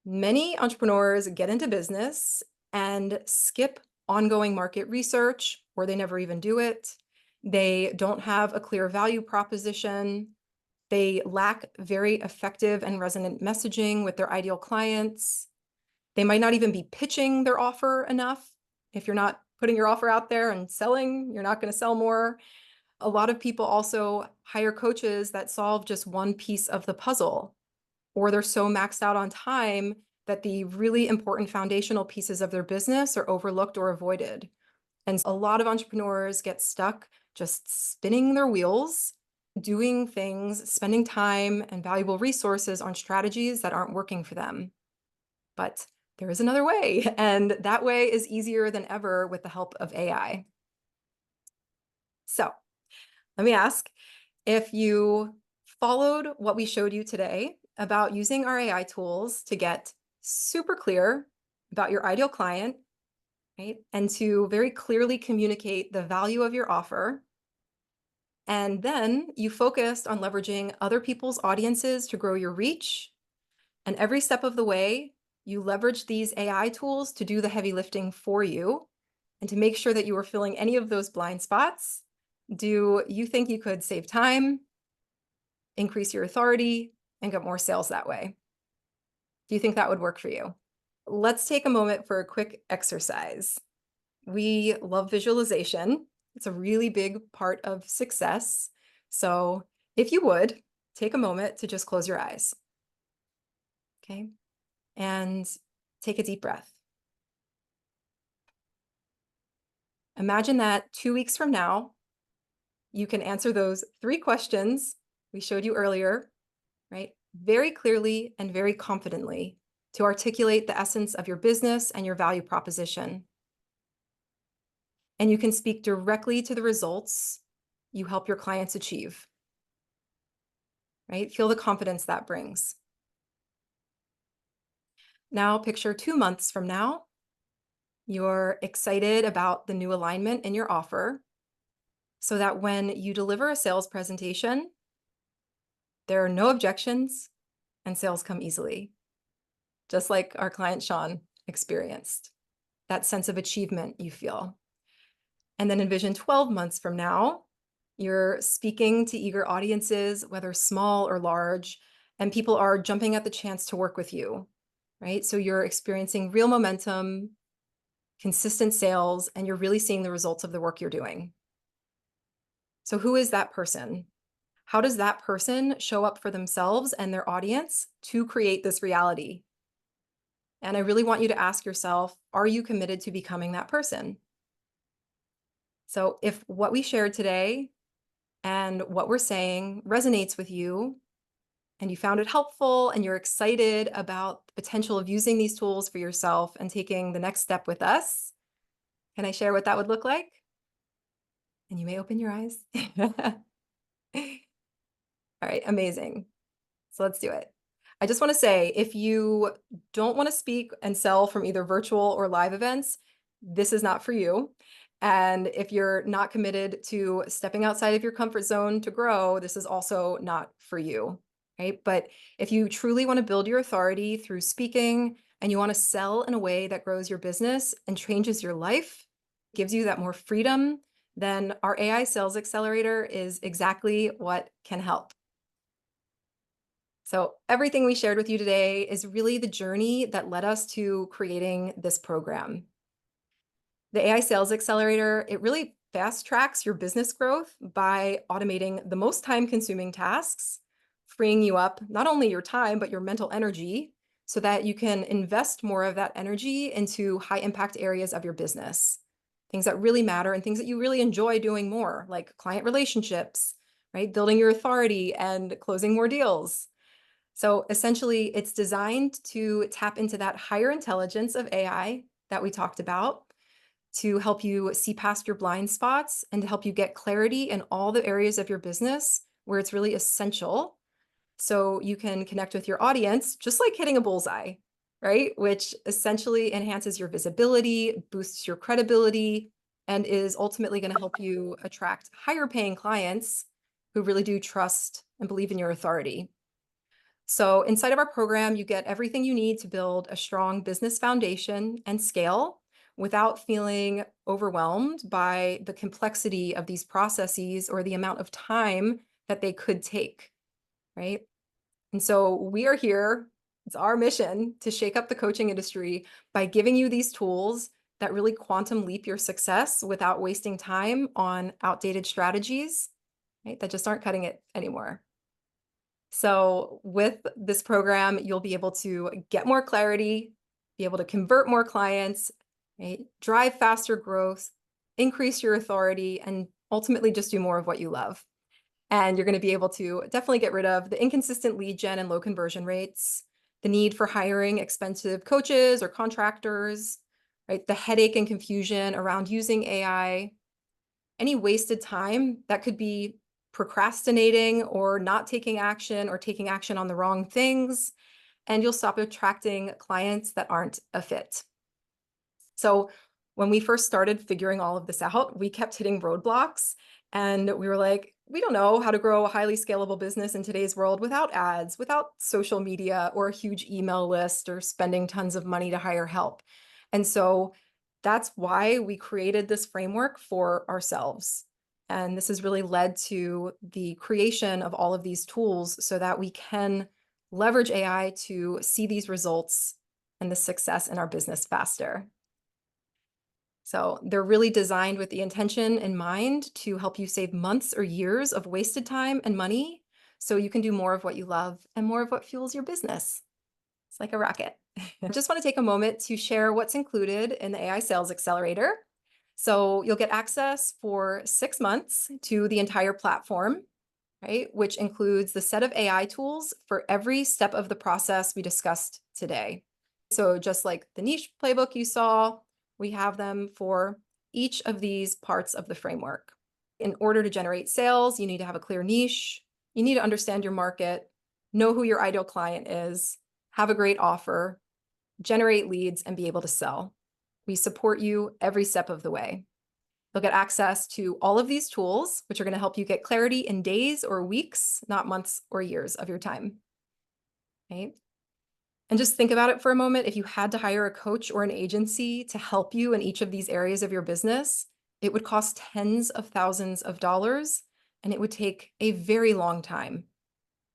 Many entrepreneurs get into business and skip ongoing market research, or they never even do it. They don't have a clear value proposition. They lack very effective and resonant messaging with their ideal clients. They might not even be pitching their offer enough. If you're not putting your offer out there and selling, you're not going to sell more. A lot of people also hire coaches that solve just one piece of the puzzle, or they're so maxed out on time that the really important foundational pieces of their business are overlooked or avoided. And a lot of entrepreneurs get stuck just spinning their wheels, doing things, spending time and valuable resources on strategies that aren't working for them. But there is another way, and that way is easier than ever with the help of AI. So let me ask, if you followed what we showed you today about using our AI tools to get super clear about your ideal client, right? And to very clearly communicate the value of your offer. And then you focused on leveraging other people's audiences to grow your reach. And every step of the way, you leverage these AI tools to do the heavy lifting for you and to make sure that you are filling any of those blind spots. Do you think you could save time, increase your authority, and get more sales that way? Do you think that would work for you? Let's take a moment for a quick exercise. We love visualization. It's a really big part of success. So if you would, take a moment to just close your eyes. Okay. And take a deep breath. Imagine that 2 weeks from now, you can answer those 3 questions we showed you earlier, right? Very clearly and very confidently to articulate the essence of your business and your value proposition. And you can speak directly to the results you help your clients achieve, right? Feel the confidence that brings. Now picture 2 months from now, you're excited about the new alignment in your offer so that when you deliver a sales presentation, there are no objections and sales come easily, just like our client Sean experienced, that sense of achievement you feel. And then envision 12 months from now, you're speaking to eager audiences, whether small or large, and people are jumping at the chance to work with you, right? So you're experiencing real momentum, consistent sales, and you're really seeing the results of the work you're doing. So who is that person? How does that person show up for themselves and their audience to create this reality? And I really want you to ask yourself, are you committed to becoming that person? So if what we shared today and what we're saying resonates with you, and you found it helpful and you're excited about the potential of using these tools for yourself and taking the next step with us, can I share what that would look like? And you may open your eyes. All right, amazing. So let's do it. I just want to say, if you don't want to speak and sell from either virtual or live events, this is not for you. And if you're not committed to stepping outside of your comfort zone to grow, this is also not for you, right? But if you truly want to build your authority through speaking and you want to sell in a way that grows your business and changes your life, gives you that more freedom, then our AI Sales Accelerator is exactly what can help. So everything we shared with you today is really the journey that led us to creating this program. The AI Sales Accelerator, it really fast tracks your business growth by automating the most time-consuming tasks, freeing you up not only your time, but your mental energy so that you can invest more of that energy into high-impact areas of your business, things that really matter and things that you really enjoy doing more, like client relationships, right? Building your authority and closing more deals. So essentially, it's designed to tap into that higher intelligence of AI that we talked about, to help you see past your blind spots and to help you get clarity in all the areas of your business where it's really essential. So you can connect with your audience, just like hitting a bullseye, right? Which essentially enhances your visibility, boosts your credibility, and is ultimately going to help you attract higher paying clients who really do trust and believe in your authority. So inside of our program, you get everything you need to build a strong business foundation and scale without feeling overwhelmed by the complexity of these processes or the amount of time that they could take, right? And so we are here, it's our mission to shake up the coaching industry by giving you these tools that really quantum leap your success without wasting time on outdated strategies, right? That just aren't cutting it anymore. So with this program, you'll be able to get more clarity, be able to convert more clients, right? Drive faster growth, increase your authority, and ultimately just do more of what you love. And you're going to be able to definitely get rid of the inconsistent lead gen and low conversion rates, the need for hiring expensive coaches or contractors, right? The headache and confusion around using AI, any wasted time that could be procrastinating or not taking action or taking action on the wrong things, and you'll stop attracting clients that aren't a fit. So when we first started figuring all of this out, we kept hitting roadblocks and we were like, we don't know how to grow a highly scalable business in today's world without ads, without social media or a huge email list or spending tons of money to hire help. And so that's why we created this framework for ourselves. And this has really led to the creation of all of these tools so that we can leverage AI to see these results and the success in our business faster. So they're really designed with the intention in mind to help you save months or years of wasted time and money so you can do more of what you love and more of what fuels your business. It's like a rocket. I just want to take a moment to share what's included in the AI Sales Accelerator. So you'll get access for 6 months to the entire platform, right? Which includes the set of AI tools for every step of the process we discussed today. So just like the niche playbook you saw, we have them for each of these parts of the framework. In order to generate sales, you need to have a clear niche. You need to understand your market, know who your ideal client is, have a great offer, generate leads, and be able to sell. We support you every step of the way. You'll get access to all of these tools, which are going to help you get clarity in days or weeks, not months or years of your time. Right? And just think about it for a moment. If you had to hire a coach or an agency to help you in each of these areas of your business, it would cost tens of thousands of dollars, and it would take a very long time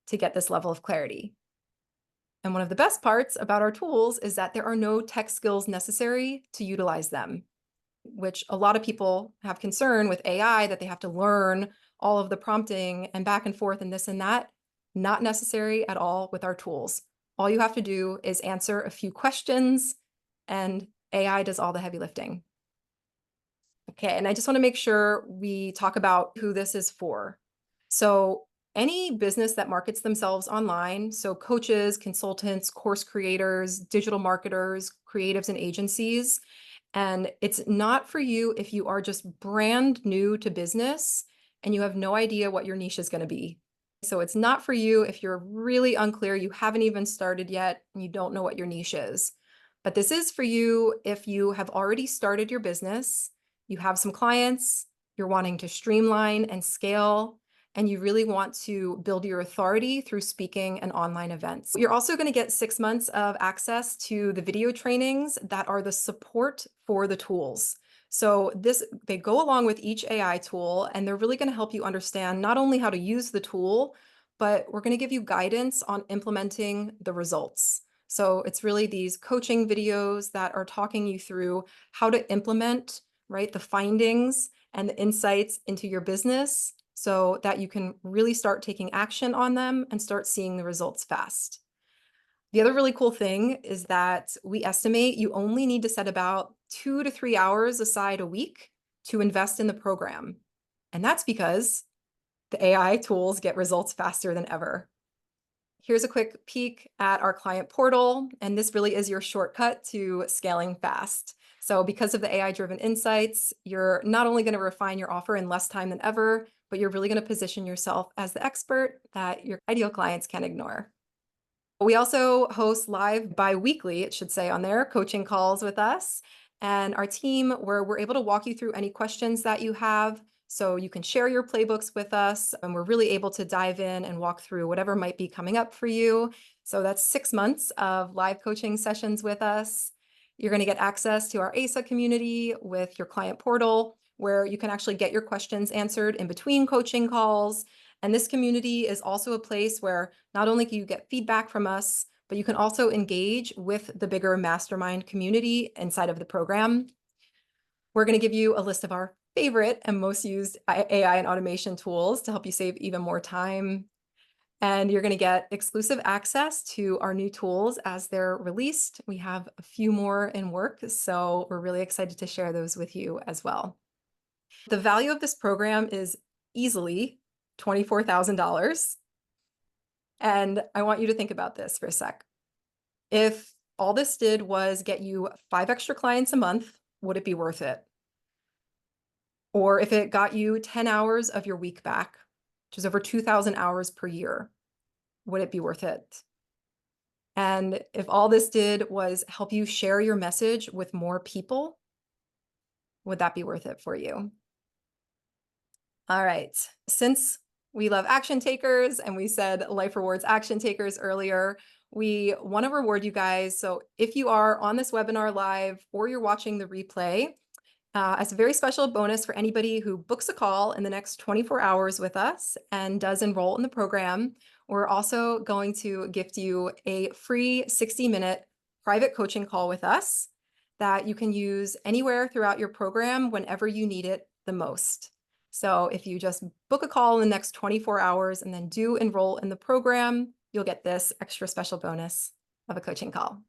to get this level of clarity. And one of the best parts about our tools is that there are no tech skills necessary to utilize them, which a lot of people have concern with AI that they have to learn all of the prompting and back and forth and this and that. Not necessary at all with our tools. All you have to do is answer a few questions and AI does all the heavy lifting. Okay, and I just want to make sure we talk about who this is for. So any business that markets themselves online, so coaches, consultants, course creators, digital marketers, creatives, and agencies, and it's not for you if you are just brand new to business and you have no idea what your niche is going to be. So it's not for you if you're really unclear, you haven't even started yet, and you don't know what your niche is. But this is for you if you have already started your business, you have some clients, you're wanting to streamline and scale, and you really want to build your authority through speaking and online events. You're also going to get 6 months of access to the video trainings that are the support for the tools. So they go along with each AI tool, and they're really going to help you understand not only how to use the tool, but we're going to give you guidance on implementing the results. So it's really these coaching videos that are talking you through how to implement, right, the findings and the insights into your business so that you can really start taking action on them and start seeing the results fast. The other really cool thing is that we estimate you only need to set about 2 to 3 hours aside a week to invest in the program. And that's because the AI tools get results faster than ever. Here's a quick peek at our client portal, and this really is your shortcut to scaling fast. So because of the AI-driven insights, you're not only going to refine your offer in less time than ever, but you're really going to position yourself as the expert that your ideal clients can ignore. We also host live bi-weekly, it should say on there, coaching calls with us and our team where we're able to walk you through any questions that you have. So you can share your playbooks with us, and we're really able to dive in and walk through whatever might be coming up for you. So that's 6 months of live coaching sessions with us. You're going to get access to our ASA community with your client portal, where you can actually get your questions answered in between coaching calls. And this community is also a place where not only can you get feedback from us, but you can also engage with the bigger mastermind community inside of the program. We're going to give you a list of our favorite and most used AI and automation tools to help you save even more time. And you're going to get exclusive access to our new tools as they're released. We have a few more in work, so we're really excited to share those with you as well. The value of this program is easily $24,000. And I want you to think about this for a sec. If all this did was get you 5 extra clients a month, would it be worth it? Or if it got you 10 hours of your week back, which is over 2,000 hours per year, would it be worth it? And if all this did was help you share your message with more people, would that be worth it for you? All right. Since we love action takers and we said life rewards action takers earlier, we want to reward you guys. So if you are on this webinar live or you're watching the replay, as a very special bonus for anybody who books a call in the next 24 hours with us and does enroll in the program, we're also going to gift you a free 60-minute private coaching call with us that you can use anywhere throughout your program whenever you need it the most. So if you just book a call in the next 24 hours and then do enroll in the program, you'll get this extra special bonus of a coaching call.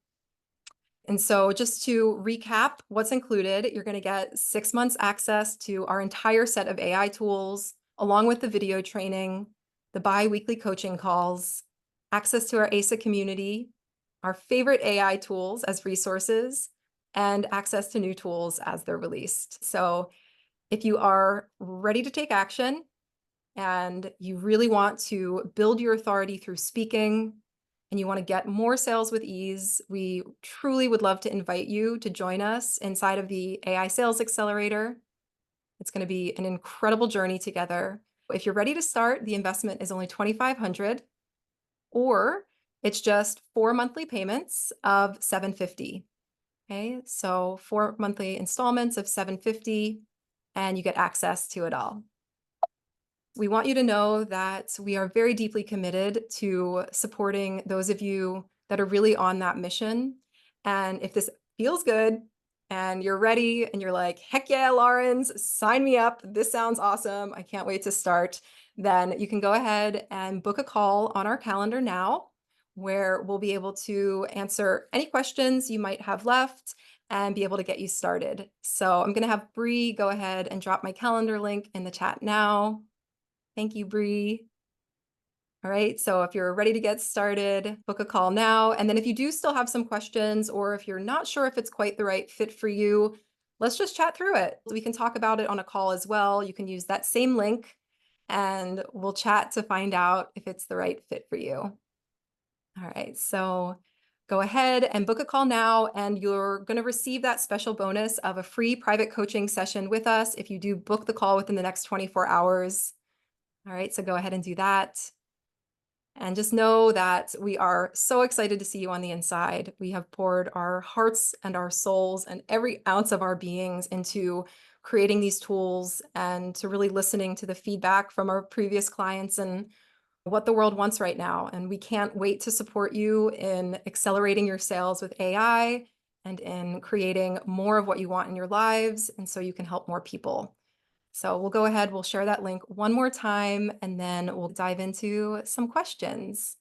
And so just to recap what's included, you're going to get 6 months access to our entire set of AI tools, along with the video training, the bi-weekly coaching calls, access to our ASA community, our favorite AI tools as resources, and access to new tools as they're released. So if you are ready to take action and you really want to build your authority through speaking, and you want to get more sales with ease, we truly would love to invite you to join us inside of the AI Sales Accelerator. It's going to be an incredible journey together. If you're ready to start, the investment is only $2,500, or it's just 4 monthly payments of $750. Okay, so 4 monthly installments of $750, and you get access to it all. We want you to know that we are very deeply committed to supporting those of you that are really on that mission. And if this feels good and you're ready and you're like, heck yeah, Lawrence, sign me up. This sounds awesome. I can't wait to start. Then you can go ahead and book a call on our calendar now, where we'll be able to answer any questions you might have left and be able to get you started. So I'm going to have Bree go ahead and drop my calendar link in the chat now. Thank you, Bree. All right, so if you're ready to get started, book a call now. And then if you do still have some questions, or if you're not sure if it's quite the right fit for you, let's just chat through it. We can talk about it on a call as well. You can use that same link and we'll chat to find out if it's the right fit for you. All right, so go ahead and book a call now, and you're going to receive that special bonus of a free private coaching session with us if you do book the call within the next 24 hours. All right, so go ahead and do that. And just know that we are so excited to see you on the inside. We have poured our hearts and our souls and every ounce of our beings into creating these tools and to really listening to the feedback from our previous clients and what the world wants right now. And we can't wait to support you in accelerating your sales with AI and in creating more of what you want in your lives, and so you can help more people. So we'll go ahead, we'll share that link one more time, and then we'll dive into some questions.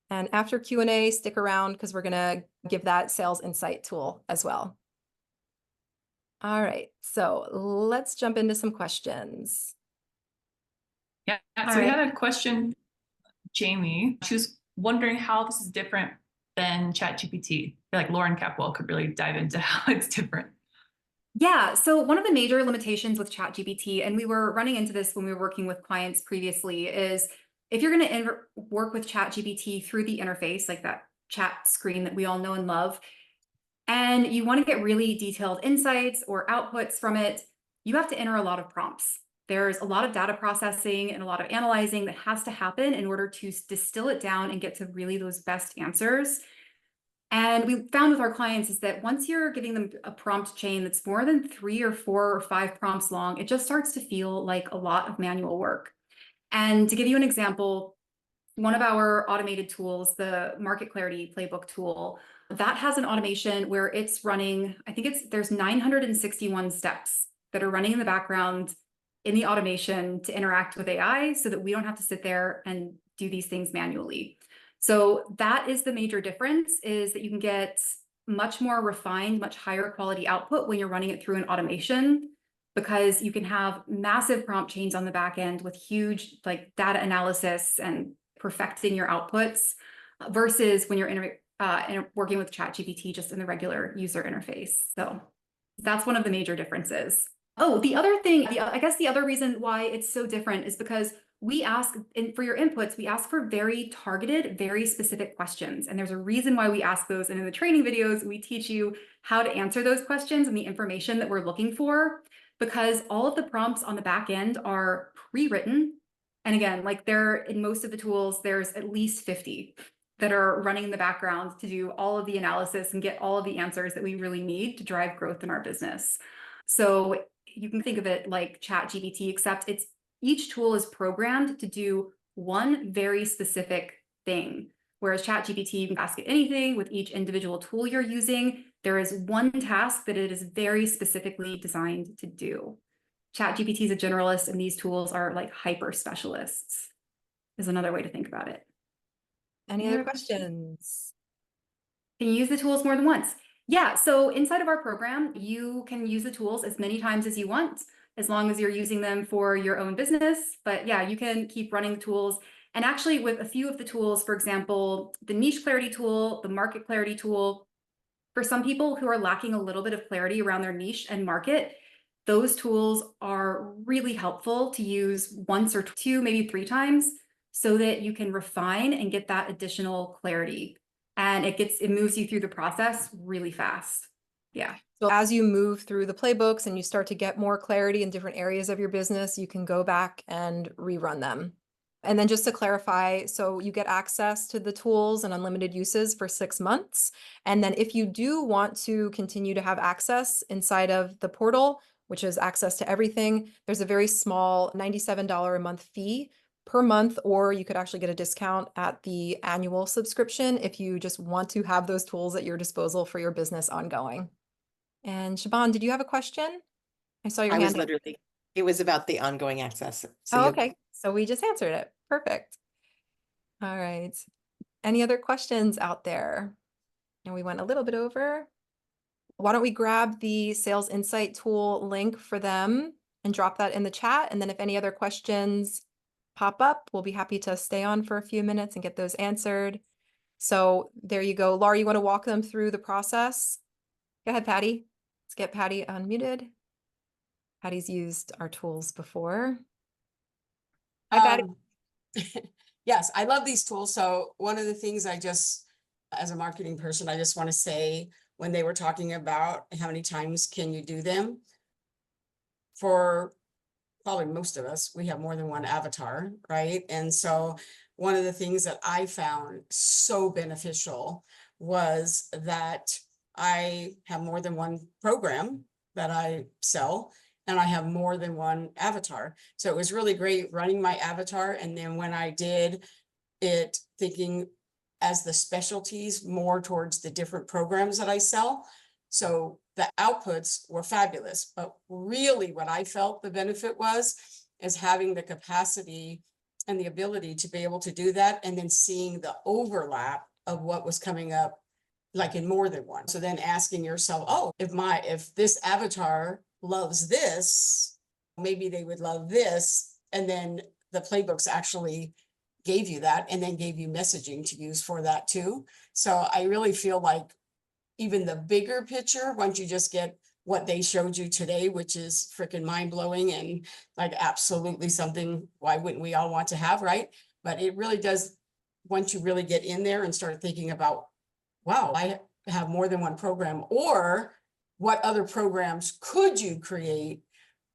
And after Q&A, stick around because we're gonna give that sales insight tool as well. All right, so let's jump into some questions. Yeah, All so we right. had a question, Jamie. She was wondering how this is different than ChatGPT. I feel like Lauren Capwell could really dive into how it's different. Yeah, so one of the major limitations with ChatGPT, and we were running into this when we were working with clients previously, is if you're going to work with ChatGPT through the interface, like that chat screen that we all know and love, and you want to get really detailed insights or outputs from it, you have to enter a lot of prompts. There's a lot of data processing and a lot of analyzing that has to happen in order to distill it down and get to really those best answers. And we found with our clients is that once you're giving them a prompt chain that's more than 3 or 4 or 5 prompts long, it just starts to feel like a lot of manual work. And to give you an example, one of our automated tools, the Market Clarity Playbook tool, that has an automation where it's running, I think there's 961 steps that are running in the background in the automation to interact with AI so that we don't have to sit there and do these things manually. So that is the major difference, is that you can get much more refined, much higher quality output when you're running it through an automation, because you can have massive prompt chains on the back end with huge like data analysis and perfecting your outputs versus when you're working with ChatGPT just in the regular user interface. So that's one of the major differences. Oh, the other thing, I guess the other reason why it's so different is because we ask, for your inputs, we ask for very targeted, very specific questions. And there's a reason why we ask those. And in the training videos, we teach you how to answer those questions and the information that we're looking for, because all of the prompts on the back end are pre-written. And again, like in most of the tools, there's at least 50 that are running in the background to do all of the analysis and get all of the answers that we really need to drive growth in our business. So you can think of it like ChatGPT, except each tool is programmed to do one very specific thing. Whereas ChatGPT, you can ask it anything. With each individual tool you're using, there is one task that it is very specifically designed to do. ChatGPT is a generalist, and these tools are like hyper specialists, is another way to think about it. Any other questions? Can you use the tools more than once? Yeah, so inside of our program, you can use the tools as many times as you want, as long as you're using them for your own business. But yeah, you can keep running the tools. And actually with a few of the tools, for example, the niche clarity tool, the market clarity tool, for some people who are lacking a little bit of clarity around their niche and market, those tools are really helpful to use once or two, maybe 3 times, so that you can refine and get that additional clarity. And it moves you through the process really fast. Yeah. So as you move through the playbooks and you start to get more clarity in different areas of your business, you can go back and rerun them. And then just to clarify, so you get access to the tools and unlimited uses for 6 months. And then if you do want to continue to have access inside of the portal, which is access to everything, there's a very small $97 a month fee per month, or you could actually get a discount at the annual subscription if you just want to have those tools at your disposal for your business ongoing. And Shaban, did you have a question? I saw your I was hand up. literally, it was about the ongoing access. So Oh, you, okay. So we just answered it. Perfect. All right. Any other questions out there? And we went a little bit over. Why don't we grab the Sales Insight tool link for them and drop that in the chat? And then if any other questions pop up, we'll be happy to stay on for a few minutes and get those answered. So there you go. Laura, you want to walk them through the process? Go ahead, Patty. Let's get Patty unmuted. Patty's used our tools before. Hi, Patty. Yes, I love these tools. So one of the things as a marketing person, I just want to say, when they were talking about how many times can you do them, for probably most of us, we have more than one avatar, right? And so one of the things that I found so beneficial was that I have more than one program that I sell, and I have more than one avatar. So it was really great running my avatar. And then when I did it, thinking as the specialties more towards the different programs that I sell. So the outputs were fabulous, but really what I felt the benefit was is having the capacity and the ability to be able to do that, and then seeing the overlap of what was coming up, like in more than one. So then asking yourself, oh, if this avatar loves this, maybe they would love this. And then the playbooks actually gave you that, and then gave you messaging to use for that too. So I really feel like even the bigger picture, once you just get what they showed you today, which is freaking mind blowing and like absolutely something, why wouldn't we all want to have, right? But it really does, once you really get in there and start thinking about, wow, I have more than one program, or what other programs could you create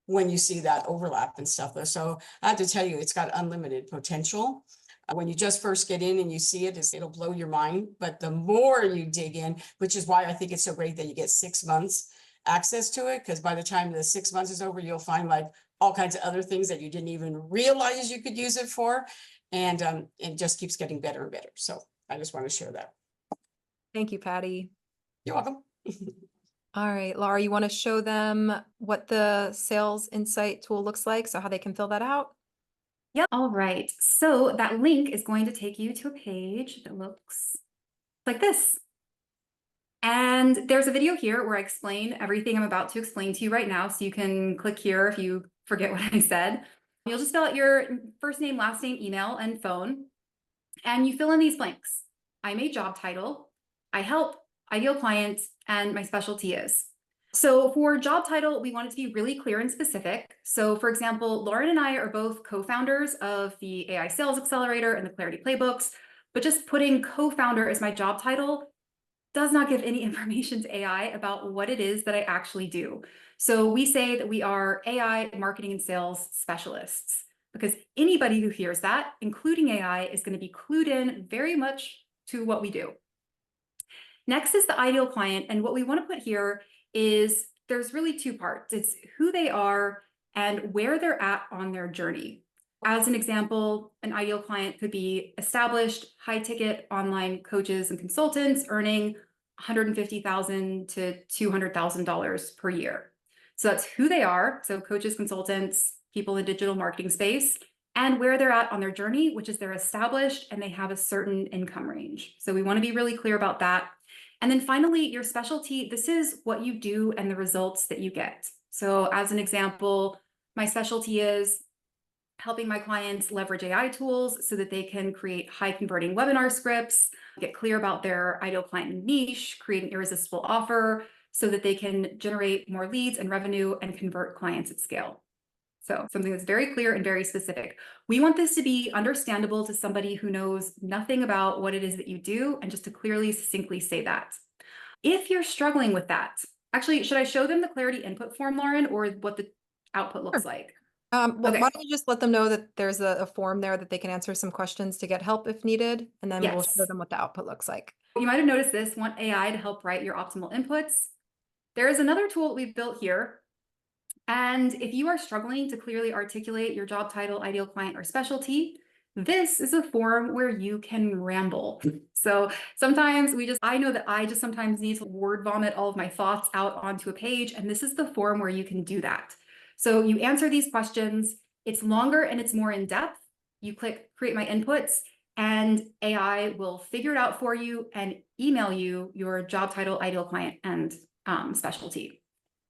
when you see that overlap and stuff. So I have to tell you, it's got unlimited potential. When you just first get in and you see it, it'll blow your mind. But the more you dig in, which is why I think it's so great that you get 6 months access to it, because by the time the 6 months is over, you'll find like all kinds of other things that you didn't even realize you could use it for. And it just keeps getting better and better. So I just want to share that. Thank you, Patty. You're welcome. All right, Laura, you want to show them what the sales insight tool looks like, so how they can fill that out? Yep. All right. So that link is going to take you to a page that looks like this. And there's a video here where I explain everything I'm about to explain to you right now. So you can click here if you forget what I said. You'll just fill out your first name, last name, email, and phone. And you fill in these blanks. I'm a job title. I help, ideal client, and my specialty is. So for job title, we want it to be really clear and specific. So for example, Lauren and I are both co-founders of the AI Sales Accelerator and the Clarity Playbooks, but just putting co-founder as my job title does not give any information to AI about what it is that I actually do. So we say that we are AI marketing and sales specialists, because anybody who hears that, including AI, is going to be clued in very much to what we do. Next is the ideal client. And what we want to put here is there's really two parts. It's who they are and where they're at on their journey. As an example, an ideal client could be established, high-ticket online coaches and consultants earning $150,000 to $200,000 per year. So that's who they are. So coaches, consultants, people in digital marketing space, and where they're at on their journey, which is they're established and they have a certain income range. So we want to be really clear about that. And then finally, your specialty, this is what you do and the results that you get. So as an example, my specialty is helping my clients leverage AI tools so that they can create high converting webinar scripts, get clear about their ideal client niche, create an irresistible offer so that they can generate more leads and revenue and convert clients at scale. So something that's very clear and very specific. We want this to be understandable to somebody who knows nothing about what it is that you do, and just to clearly, succinctly say that. If you're struggling with that, actually, should I show them the Clarity input form, Lauren, or what the output looks like? Well, Okay. why don't you just let them know that there's a form there that they can answer some questions to get help if needed, and then we'll show Yes. them what the output looks like. You might have noticed this, want AI to help write your optimal inputs. There is another tool that we've built here. And if you are struggling to clearly articulate your job title, ideal client, or specialty, this is a forum where you can ramble. So sometimes I know that I just sometimes need to word vomit all of my thoughts out onto a page, and this is the forum where you can do that. So you answer these questions, it's longer and it's more in depth. You click create my inputs, and AI will figure it out for you and email you your job title, ideal client, and specialty.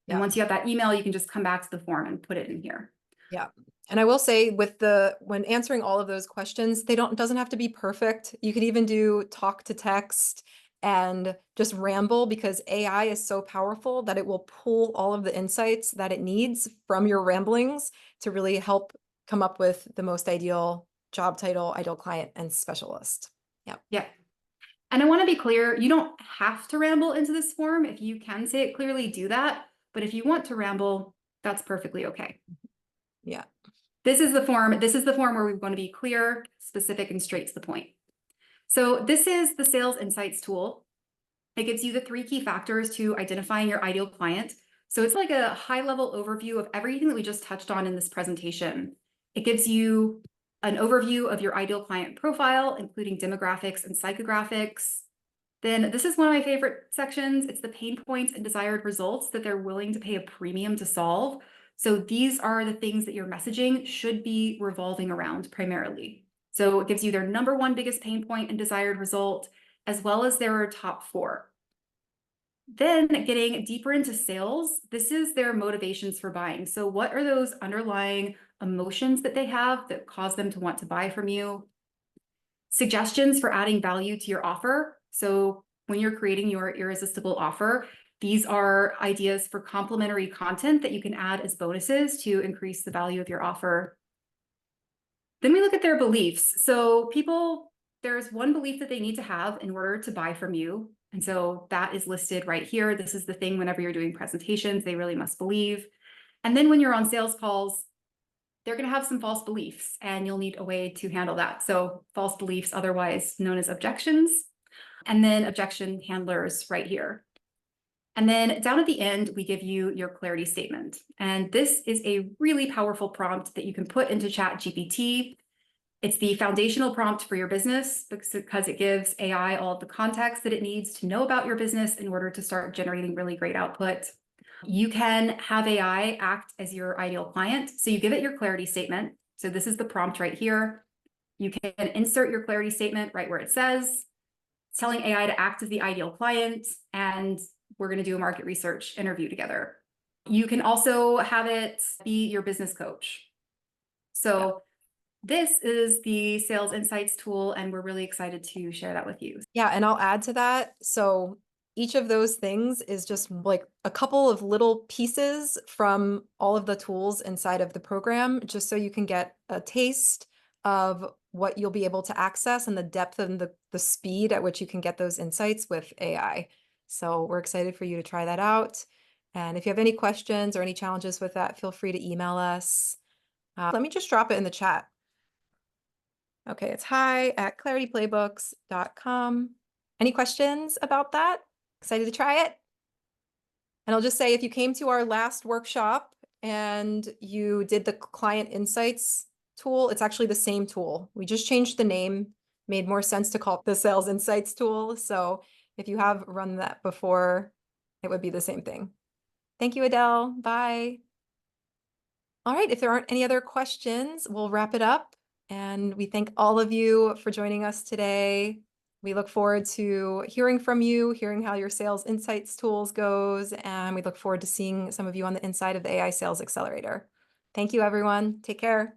And once you have that email, you can just come back to the form and put it in here. Yeah. And I will say when answering all of those questions, it doesn't have to be perfect. You could even do talk to text and just ramble, because AI is so powerful that it will pull all of the insights that it needs from your ramblings to really help come up with the most ideal job title, ideal client, and specialist. Yeah. And I want to be clear, you don't have to ramble into this form. If you can say it clearly, do that. But if you want to ramble, that's perfectly okay. Yeah. This is the form where we want to be clear, specific, and straight to the point. So this is the Sales Insights tool. It gives you the 3 key factors to identifying your ideal client. So it's like a high-level overview of everything that we just touched on in this presentation. It gives you an overview of your ideal client profile, including demographics and psychographics. Then this is one of my favorite sections. It's the pain points and desired results that they're willing to pay a premium to solve. So these are the things that your messaging should be revolving around primarily. So it gives you their number 1 biggest pain point and desired result, as well as their top 4. Then getting deeper into sales, this is their motivations for buying. So what are those underlying emotions that they have that cause them to want to buy from you? Suggestions for adding value to your offer. So when you're creating your irresistible offer, these are ideas for complementary content that you can add as bonuses to increase the value of your offer. Then we look at their beliefs. So there's one belief that they need to have in order to buy from you. And so that is listed right here. This is the thing whenever you're doing presentations, they really must believe. And then when you're on sales calls, they're going to have some false beliefs and you'll need a way to handle that. So false beliefs, otherwise known as objections, and then objection handlers right here. And then down at the end, we give you your clarity statement. And this is a really powerful prompt that you can put into ChatGPT. It's the foundational prompt for your business because it gives AI all of the context that it needs to know about your business in order to start generating really great output. You can have AI act as your ideal client. So you give it your clarity statement. So this is the prompt right here. You can insert your clarity statement right where it says. It's telling AI to act as the ideal client, and we're going to do a market research interview together. You can also have it be your business coach. So this is the Sales Insights tool, and we're really excited to share that with you. Yeah, and I'll add to that. So each of those things is just like a couple of little pieces from all of the tools inside of the program, just so you can get a taste of what you'll be able to access and the depth and the speed at which you can get those insights with AI. So we're excited for you to try that out. And if you have any questions or any challenges with that, feel free to email us. Let me just drop it in the chat. Okay, it's hi@clarityplaybooks.com. Any questions about that? Excited to try it? And I'll just say, if you came to our last workshop and you did the client insights tool, it's actually the same tool. We just changed the name, made more sense to call it the sales insights tool. So if you have run that before, it would be the same thing. Thank you, Adele. Bye. All right, if there aren't any other questions, we'll wrap it up. And we thank all of you for joining us today. We look forward to hearing from you, hearing how your sales insights tools goes, and we look forward to seeing some of you on the inside of the AI Sales Accelerator. Thank you, everyone. Take care.